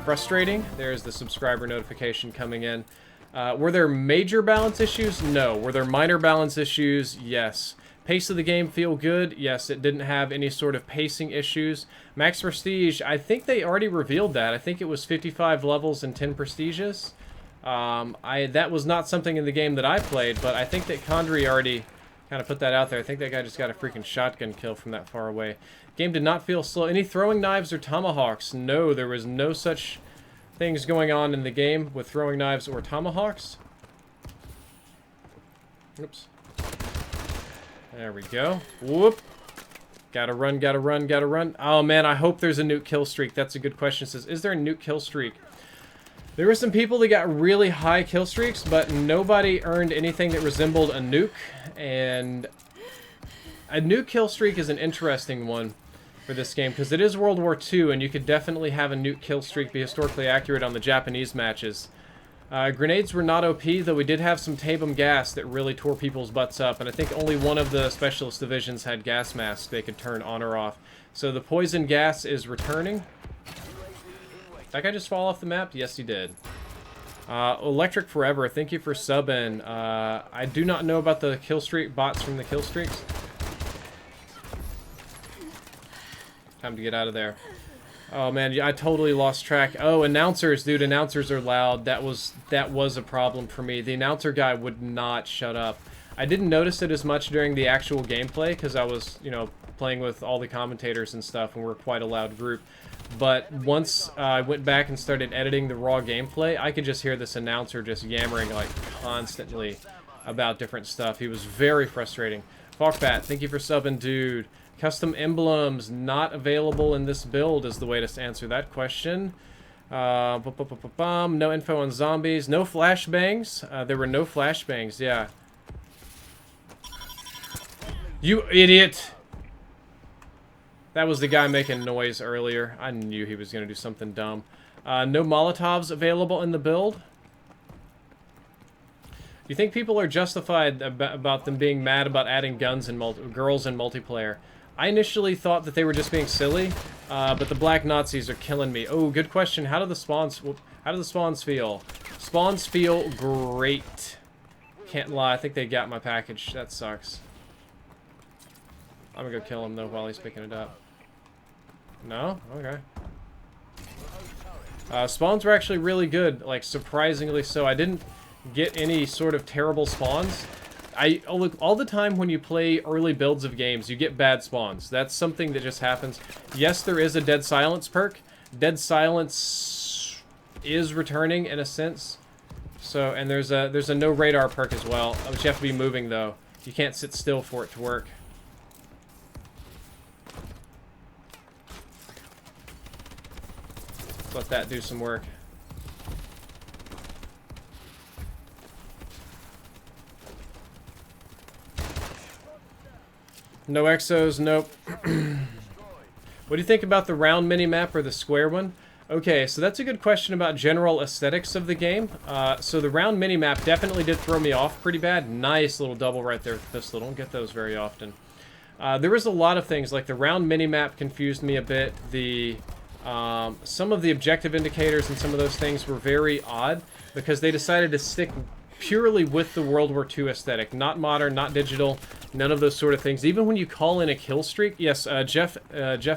frustrating. There's the subscriber notification coming in. Were there major balance issues? No. Were there minor balance issues? Yes. Pace of the game feel good? Yes, it didn't have any sort of pacing issues. Max Prestige, I think they already revealed that. I think it was 55 levels and 10 prestiges. That was not something in the game that I played, but I think that Condry already kind of put that out there. I think that guy just got a freaking shotgun kill from that far away. Game did not feel slow. Any throwing knives or tomahawks? No, there was no such things going on in the game with throwing knives or tomahawks. Oops. There we go. Whoop. Gotta run, gotta run, gotta run. Oh man, I hope there's a nuke kill streak. That's a good question. It says, is there a nuke kill streak? There were some people that got really high kill streaks, but nobody earned anything that resembled a nuke. And a nuke kill streak is an interesting one for this game, because it is World War II, and you could definitely have a nuke kill streak be historically accurate on the Japanese matches. Grenades were not OP, though we did have some Tabum gas that really tore people's butts up, and I think only one of the specialist divisions had gas masks they could turn on or off. So the poison gas is returning. Did that guy just fall off the map? Yes, he did. Electric Forever, thank you for subbing. I do not know about the kill streak bots from the kill streaks. Time to get out of there. Oh man, I totally lost track. Oh, announcers, dude, announcers are loud. That was a problem for me. The announcer guy would not shut up. I didn't notice it as much during the actual gameplay because I was, you know, playing with all the commentators and stuff, and we're quite a loud group. But once I went back and started editing the raw gameplay, I could just hear this announcer just yammering like constantly about different stuff. He was very frustrating. Falkbat, thank you for subbing, dude. Custom emblems not available in this build is the way to answer that question. No info on zombies. No flashbangs. There were no flashbangs, yeah. You idiot! That was the guy making noise earlier. I knew he was going to do something dumb. No Molotovs available in the build. Do you think people are justified about them being mad about adding guns and girls in multiplayer? I initially thought that they were just being silly, but the black Nazis are killing me. Oh, good question. How do the spawns feel? Spawns feel great. Can't lie. I think they got my package. That sucks. I'm gonna go kill him though while he's picking it up. No? Okay. Spawns were actually really good, like surprisingly so. I didn't get any sort of terrible spawns. Look, all the time when you play early builds of games, you get bad spawns. That's something that just happens. Yes, there is a Dead Silence perk. Dead Silence is returning in a sense. So, and there's a no radar perk as well, but you have to be moving though. You can't sit still for it to work. Let's let that do some work. No exos, nope. What do you think about the round minimap or the square one? Okay, so that's a good question about general aesthetics of the game. So the round minimap definitely did throw me off pretty bad. Nice little double right there with the pistol. Don't get those very often. There was a lot of things, like the round minimap confused me a bit. Some of the objective indicators and some of those things were very odd because they decided to stick purely with the World War II aesthetic. Not modern, not digital, none of those sort of things. Even when you call in a kill streak, yes, Jeff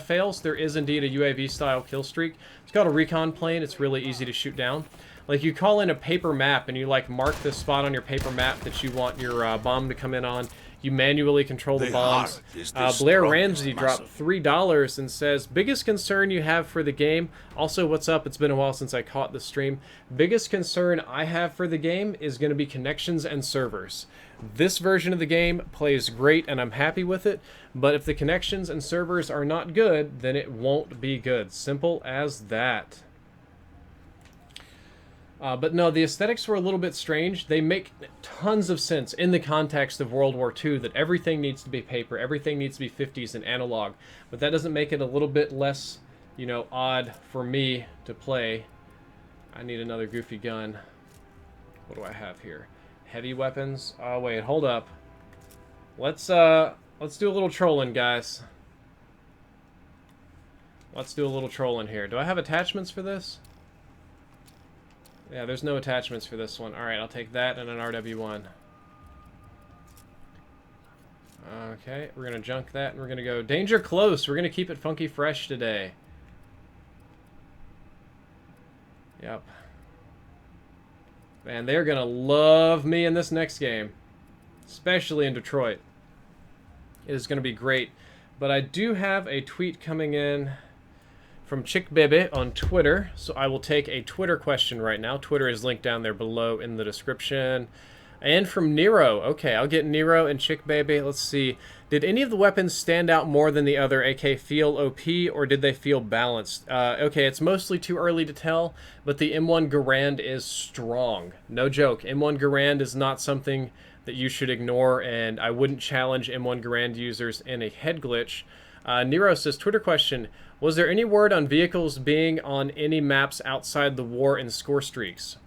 fails, there is indeed a UAV-style kill streak. It's called a Recon plane. It's really easy to shoot down. Like, you call in a paper map, and you, like, mark the spot on your paper map that you want your bomb to come in on. you manually control the bombs. Blair Ramsey dropped $3 and says, biggest concern you have for the game. Also, what's up? It's been a while since I caught the stream. Biggest concern I have for the game is going to be connections and servers. This version of the game plays great and I'm happy with it, but if the connections and servers are not good, then it won't be good. Simple as that. But no, the aesthetics were a little bit strange. They make tons of sense in the context of World War II, that everything needs to be paper, everything needs to be 50s and analog. But that doesn't make it a little bit less, you know, odd for me to play. I need another goofy gun. What do I have here? Heavy weapons. Oh wait, hold up. Let's do a little trolling, guys. Let's do a little trolling here. Do I have attachments for this? Yeah, there's no attachments for this one. Alright, I'll take that and an RW1. Okay, we're going to junk that and we're going to go danger close. We're going to keep it funky fresh today. Yep. Man, they're going to love me in this next game. Especially in Detroit. It is going to be great. But I do have a tweet coming in from Chick Bebe on Twitter, so I will take a Twitter question right now. Twitter is linked down there below in the description. And from Nero. Okay, I'll get Nero and Chick Bebe. Let's see. Did any of the weapons stand out more than the other, AK feel OP, or did they feel balanced? Okay, it's mostly too early to tell, but the M1 Garand is strong. No joke. M1 Garand is not something that you should ignore, and I wouldn't challenge M1 Garand users in a head glitch. Nero says, Twitter question, was there any word on vehicles being on any maps outside the war and score streaks?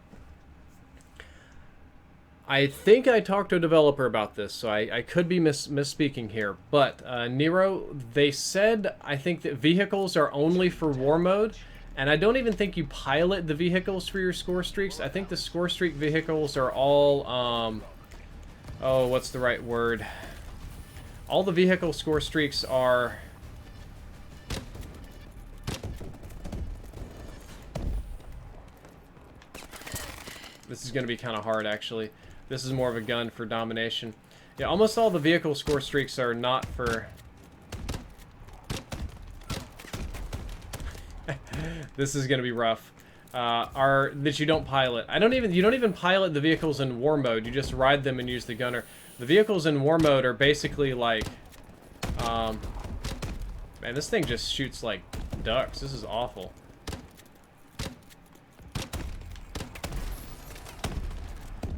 I think I talked to a developer about this, so I could be misspeaking here. But, Nero, they said, I think that vehicles are only for war mode, and I don't even think you pilot the vehicles for your score streaks. I think the score streak vehicles are all, oh, what's the right word? All the vehicle score streaks are... This is going to be kind of hard, actually. This is more of a gun for domination. Yeah, almost all the vehicle score streaks are not for... This is going to be rough. Are that you don't pilot. You don't even pilot the vehicles in war mode. You just ride them and use the gunner. The vehicles in war mode are basically like... man, this thing just shoots like ducks. This is awful.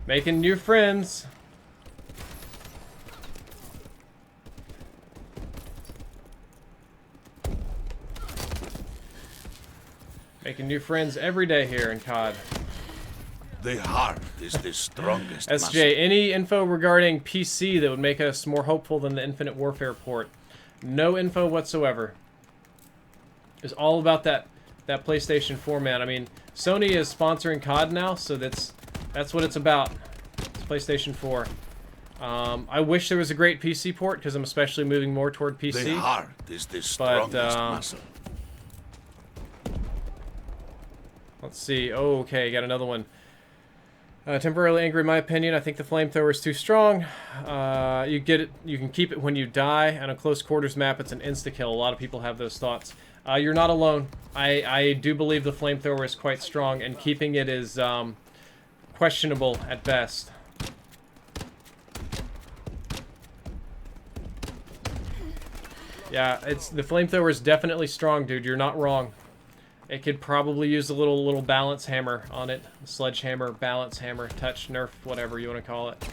Making new friends. Making new friends every day here in CoD. The heart is the strongest SJ, muscle. any info regarding PC that would make us more hopeful than the Infinite Warfare port? No info whatsoever. It's all about that PlayStation 4, man. I mean, Sony is sponsoring CoD now, so that's what it's about. It's PlayStation 4. I wish there was a great PC port, because I'm especially moving more toward PC. The heart is the strongest muscle. Let's see. Oh, okay, got another one. Temporarily angry, in my opinion. I think the flamethrower is too strong. You get it. You can keep it when you die. On a close quarters map, it's an insta-kill. A lot of people have those thoughts. You're not alone. I do believe the flamethrower is quite strong, and keeping it is questionable at best. Yeah, the flamethrower is definitely strong, dude. You're not wrong. It could probably use a little balance hammer on it. Sledgehammer, balance hammer, touch, nerf, whatever you want to call it.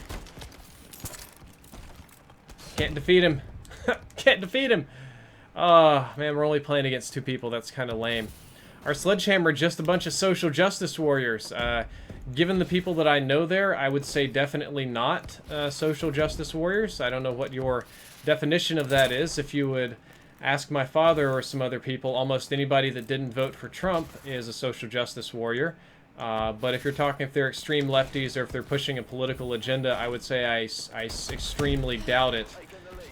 Can't defeat him. Can't defeat him. Oh, man, we're only playing against 2 people. That's kind of lame. Our Sledgehammer just a bunch of social justice warriors. Given the people that I know there, I would say definitely not social justice warriors. I don't know what your definition of that is. If you would ask my father or some other people, almost anybody that didn't vote for Trump is a social justice warrior. But if you're talking if they're extreme lefties or if they're pushing a political agenda, I would say I extremely doubt it.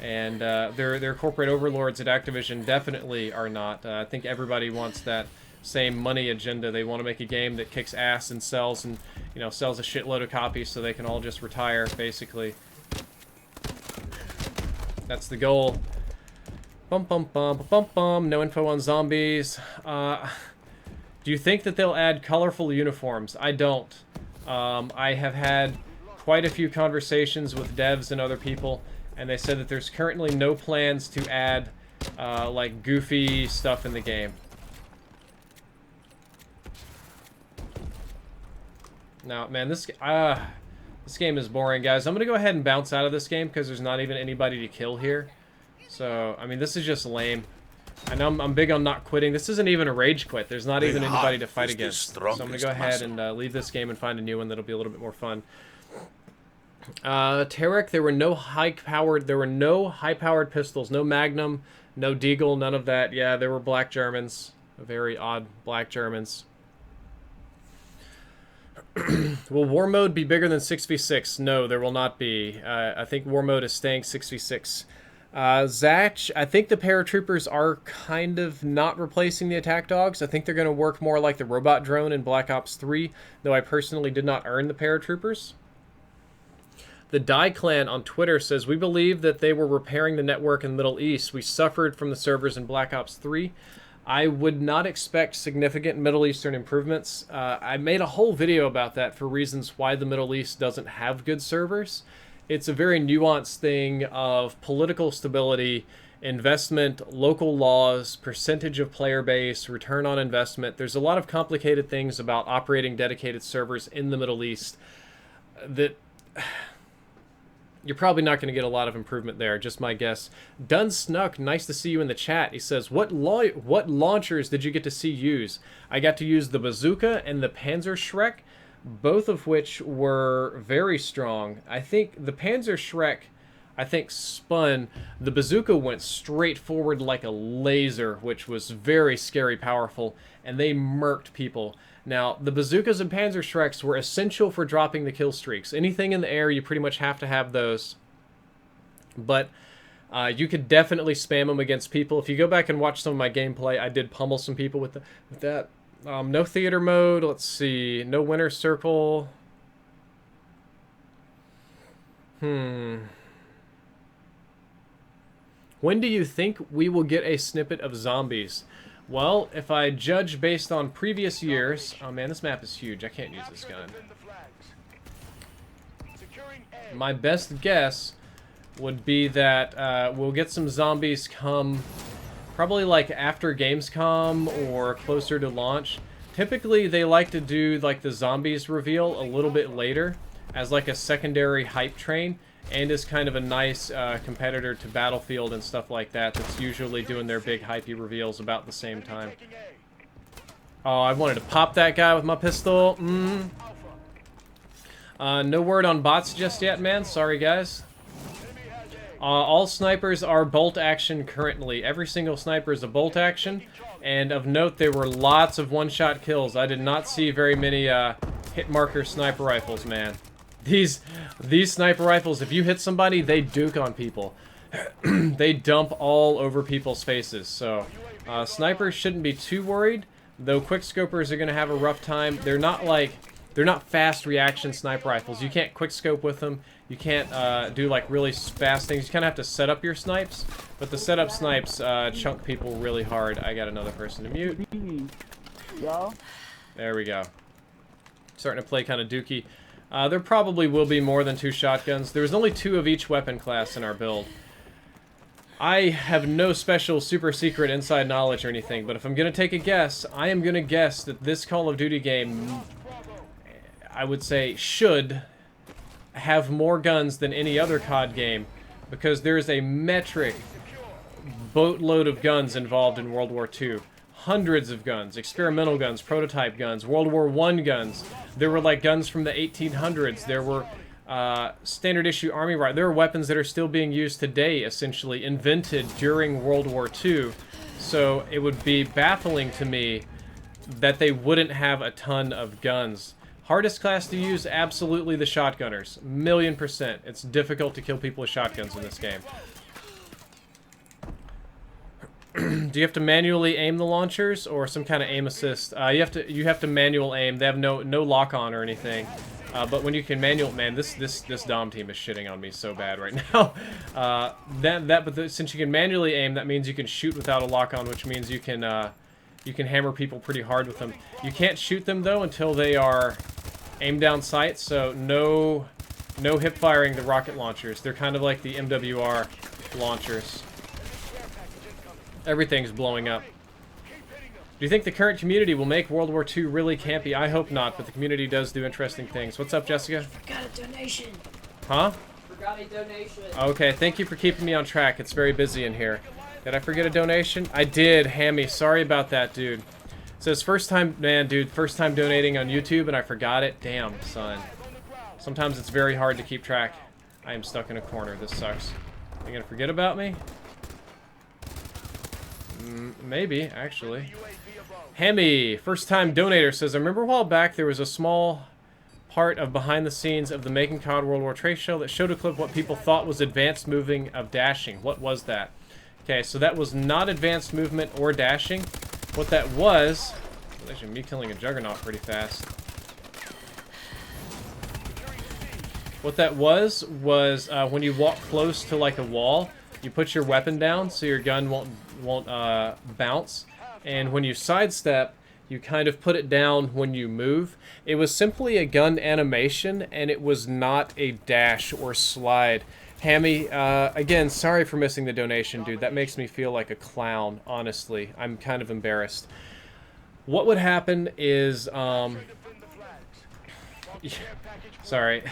And their corporate overlords at Activision definitely are not. I think everybody wants that same money agenda. They want to make a game that kicks ass and sells, and sells a shitload of copies so they can all just retire, basically. That's the goal. Bum bum bum bum bum. No info on zombies. Do you think that they'll add colorful uniforms? I don't. I have had quite a few conversations with devs and other people, and they said that there's currently no plans to add like goofy stuff in the game. Now, man, this game is boring, guys. I'm gonna go ahead and bounce out of this game because there's not even anybody to kill here. So, I mean, this is just lame. I know I'm big on not quitting. This isn't even a rage quit. There's not even anybody to fight against. So I'm gonna go ahead and leave this game and find a new one that'll be a little bit more fun. Tarek, there were no high-powered pistols, no Magnum, no Deagle, none of that. Yeah, there were black Germans, very odd black Germans. Will war mode be bigger than 6v6? No, there will not be. I think war mode is staying 6v6. Zach, I think the paratroopers are kind of not replacing the attack dogs. I think they're going to work more like the robot drone in Black Ops 3, though I personally did not earn the paratroopers. The Die Clan on Twitter says, we believe that they were repairing the network in the Middle East. We suffered from the servers in Black Ops 3. I would not expect significant Middle Eastern improvements. I made a whole video about that for reasons why the Middle East doesn't have good servers. It's a very nuanced thing of political stability, investment, local laws, percentage of player base, return on investment. There's a lot of complicated things about operating dedicated servers in the Middle East that you're probably not going to get a lot of improvement there, just my guess. Dun Snuck, nice to see you in the chat. He says, what launchers did you get to see use? I got to use the Bazooka and the Panzerschreck, both of which were very strong. I think the Panzerschreck, spun. The Bazooka went straight forward like a laser, which was very scary powerful, and they murked people. Now, the Bazookas and Panzerschrecks were essential for dropping the kill streaks. Anything in the air, you pretty much have to have those. But you could definitely spam them against people. If you go back and watch some of my gameplay, I did pummel some people with that. No theater mode. Let's see. No winner circle. When do you think we will get a snippet of zombies? Well, if I judge based on previous years... Oh man, this map is huge. I can't use this gun. My best guess would be that we'll get some zombies come probably like after Gamescom or closer to launch. Typically, they like to do like the zombies reveal a little bit later as like a secondary hype train, and is kind of a nice competitor to Battlefield and stuff like that that's usually doing their big hypey reveals about the same time. Oh, I wanted to pop that guy with my pistol. No word on bots just yet, man. Sorry, guys. All snipers are bolt action currently. Every single sniper is a bolt action. And of note, there were lots of one-shot kills. I did not see very many hit marker sniper rifles, man. These sniper rifles, if you hit somebody, they duke on people. They dump all over people's faces. So snipers shouldn't be too worried, though quickscopers are going to have a rough time. They're not fast reaction sniper rifles. You can't quickscope with them. You can't do like really fast things. You kind of have to set up your snipes, but the setup snipes chunk people really hard. I got another person to mute. There we go. Starting to play kind of dookie. There probably will be more than 2 shotguns. There's only 2 of each weapon class in our build. I have no special super secret inside knowledge or anything, but if I'm going to take a guess, I am going to guess that this Call of Duty game, I would say, should have more guns than any other COD game, because there's a metric boatload of guns involved in World War II. Hundreds of guns, experimental guns, prototype guns, World War I guns. There were like guns from the 1800s. There were standard issue army rifles. There are weapons that are still being used today, essentially, invented during World War II. So it would be baffling to me that they wouldn't have a ton of guns. Hardest class to use, absolutely the shotgunners. 1,000,000%. It's difficult to kill people with shotguns in this game. Do you have to manually aim the launchers or some kind of aim assist? You have to manual aim. They have no lock on or anything. But when you can manual, man, this Dom team is shitting on me so bad right now. Since you can manually aim, that means you can shoot without a lock-on, which means you can hammer people pretty hard with them. You can't shoot them though until they are aim down sight. So no hip firing the rocket launchers. They're kind of like the MWR launchers. Everything's blowing up. Do you think the current community will make World War II really campy? I hope not, but the community does do interesting things. What's up, Jessica? Forgot a donation. Huh? Forgot a donation. Okay, thank you for keeping me on track. It's very busy in here. Did I forget a donation? I did, Hammy. Sorry about that, dude. It says first time, man, dude, first time donating on YouTube, and I forgot it. Damn, son. Sometimes it's very hard to keep track. I am stuck in a corner. This sucks. Are you gonna forget about me? Maybe, actually. Hammy, first time donator, says, I remember a while back there was a small part of behind the scenes of the Making CoD World War II show that showed a clip of what people thought was advanced moving of dashing. What was that? Okay, so that was not advanced movement or dashing. What that was actually me killing a juggernaut pretty fast. What that was when you walk close to like a wall, you put your weapon down so your gun won't bounce. And when you sidestep, you kind of put it down when you move. It was simply a gun animation, and it was not a dash or slide. Hammy, again, sorry for missing the donation, dude. That makes me feel like a clown, honestly. I'm kind of embarrassed. What would happen is, sorry.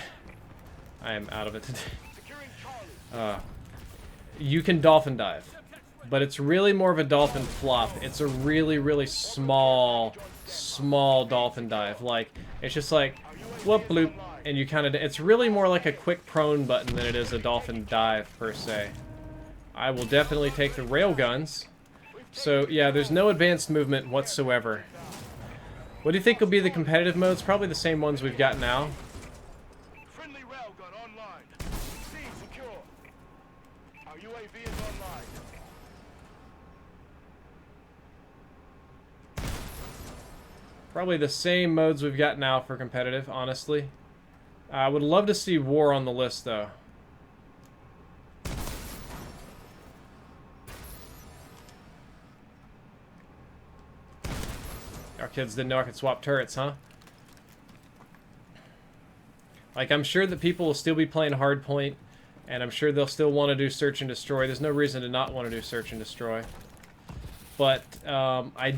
I am out of it today. You can dolphin dive. But it's really more of a dolphin flop. It's a really, really small dolphin dive. Like, it's just like, whoop, bloop, and you kind of, it's really more like a quick prone button than it is a dolphin dive, per se. I will definitely take the railguns. So, yeah, there's no advanced movement whatsoever. What do you think will be the competitive modes? Probably the same ones we've got now. Friendly railgun online. C secure. Our UAV is online. Probably the same modes we've got now for competitive, honestly. I would love to see war on the list, though. Our kids didn't know I could swap turrets, huh? Like, I'm sure that people will still be playing Hardpoint, and I'm sure they'll still want to do Search and Destroy. There's no reason to not want to do Search and Destroy. But, I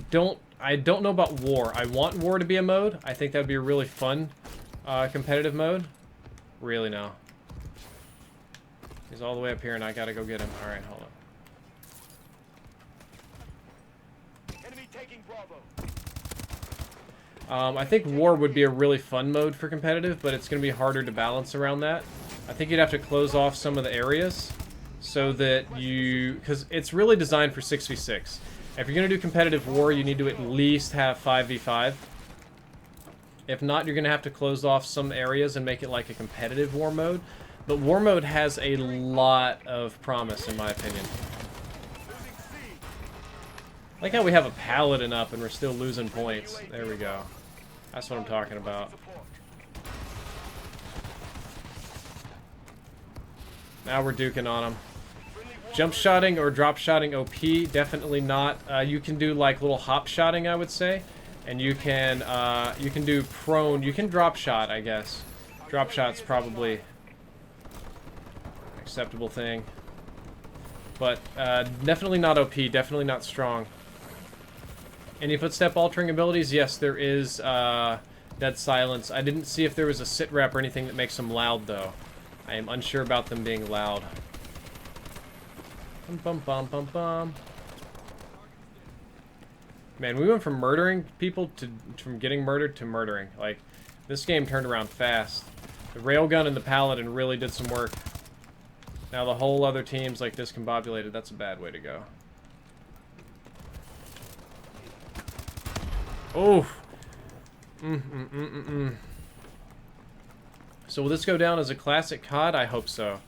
don't know about War. I want War to be a mode. I think that would be a really fun competitive mode. Really, no. He's all the way up here, and I gotta go get him. Alright, hold on. Enemy taking Bravo. I think War would be a really fun mode for competitive, but it's going to be harder to balance around that. I think you'd have to close off some of the areas so that you... Because it's really designed for 6v6. If you're going to do competitive War, you need to at least have 5v5. If not, you're going to have to close off some areas and make it like a competitive War mode. But War mode has a lot of promise, in my opinion. I like how we have a paladin up and we're still losing points. There we go. That's what I'm talking about. Now we're duking on them. Jump shotting or drop shotting OP, definitely not. You can do like little hop shotting, I would say. And you can do prone. You can drop shot, I guess. Drop shot's probably an acceptable thing. But definitely not OP, definitely not strong. Any footstep altering abilities? Yes, there is dead silence. I didn't see if there was a sit rep or anything that makes them loud, though. I am unsure about them being loud. Bum bum bum bum bum. Man, we went from murdering people from getting murdered to murdering. Like, this game turned around fast. The railgun and the paladin really did some work. Now the whole other team's like discombobulated. That's a bad way to go. Oh. So will this go down as a classic COD? I hope so.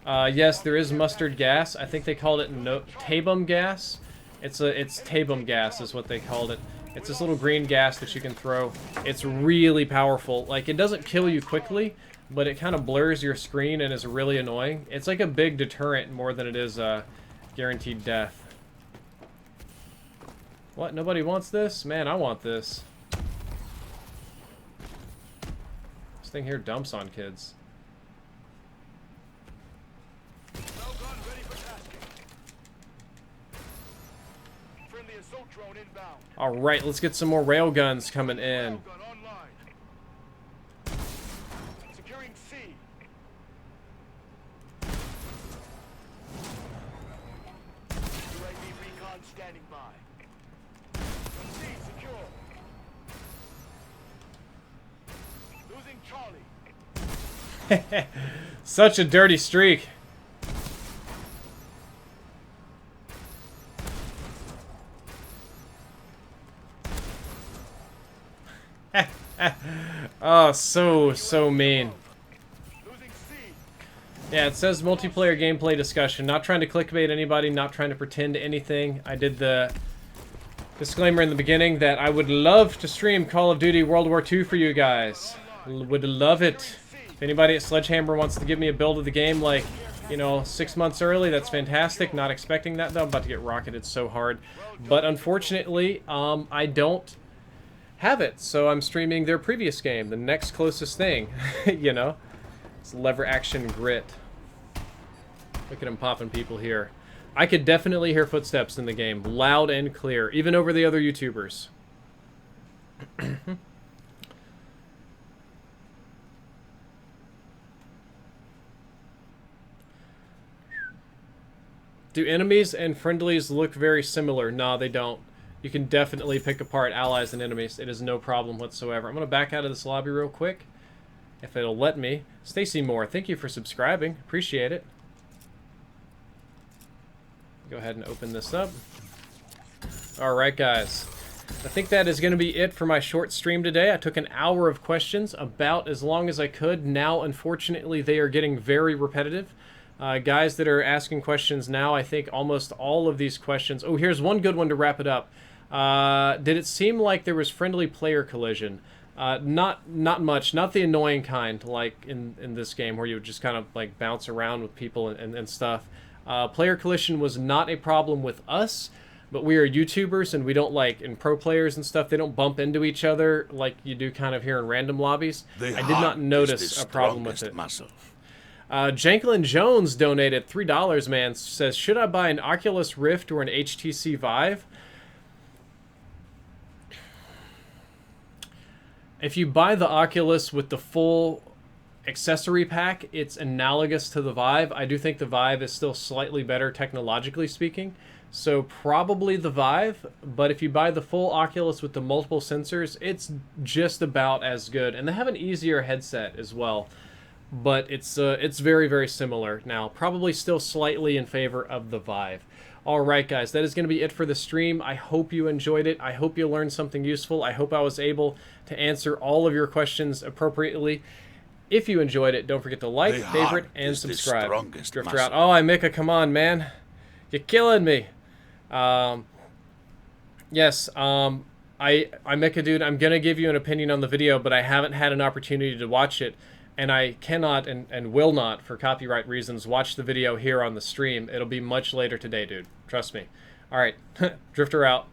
Yes, there is mustard gas. I think they called it tabum gas. It's tabum gas is what they called it. It's this little green gas that you can throw. It's really powerful. Like, it doesn't kill you quickly, but it kind of blurs your screen and is really annoying. It's like a big deterrent more than it is guaranteed death. What? Nobody wants this? Man, I want this. This thing here dumps on kids. Railgun ready for tasking. Friendly assault drone inbound. Alright, let's get some more railguns coming in. Railgun online. Securing C. UAV recon standing by. C secure. Losing Charlie. Such a dirty streak. Oh, so mean. Losing C. Yeah, it says multiplayer gameplay discussion. Not trying to clickbait anybody, not trying to pretend anything. I did the disclaimer in the beginning that I would love to stream Call of Duty World War II for you guys. Would love it. If anybody at Sledgehammer wants to give me a build of the game, like, you know, 6 months early, that's fantastic. Not expecting that, though. I'm about to get rocketed so hard. But unfortunately, I don't have it, so I'm streaming their previous game, the next closest thing, you know? It's lever action grit. Look at him popping people here. I could definitely hear footsteps in the game, loud and clear, even over the other YouTubers. Do enemies and friendlies look very similar? No, they don't. You can definitely pick apart allies and enemies. It is no problem whatsoever. I'm going to back out of this lobby real quick, if it'll let me. Stacy Moore, thank you for subscribing. Appreciate it. Go ahead and open this up. Alright, guys. I think that is going to be it for my short stream today. I took an hour of questions, about as long as I could. Now, unfortunately, they are getting very repetitive. Guys that are asking questions now, I think almost all of these questions... Oh, here's one good one to wrap it up. Did it seem like there was friendly player collision? Not much. Not the annoying kind, like in this game, where you would just kind of like bounce around with people and stuff. Player collision was not a problem with us, but we are YouTubers, and we don't like, in pro players and stuff, they don't bump into each other like you do kind of here in random lobbies. I did not notice a problem with it. Janklin Jones donated $3, man. Says, should I buy an Oculus Rift or an HTC Vive? If you buy the Oculus with the full accessory pack, it's analogous to the Vive. I do think the Vive is still slightly better technologically speaking. So probably the Vive, but if you buy the full Oculus with the multiple sensors, it's just about as good. And they have an easier headset as well. But it's very, very similar. Now, probably still slightly in favor of the Vive. Alright, guys, that is going to be it for the stream. I hope you enjoyed it. I hope you learned something useful. I hope I was able to answer all of your questions appropriately. If you enjoyed it, don't forget to like, favorite, and subscribe. Drifter out. Oh, Mika, come on, man. You're killing me. Yes, Mika, dude, I'm going to give you an opinion on the video, but I haven't had an opportunity to watch it. And I cannot and will not, for copyright reasons, watch the video here on the stream. It'll be much later today, dude. Trust me. Alright, Drifter out.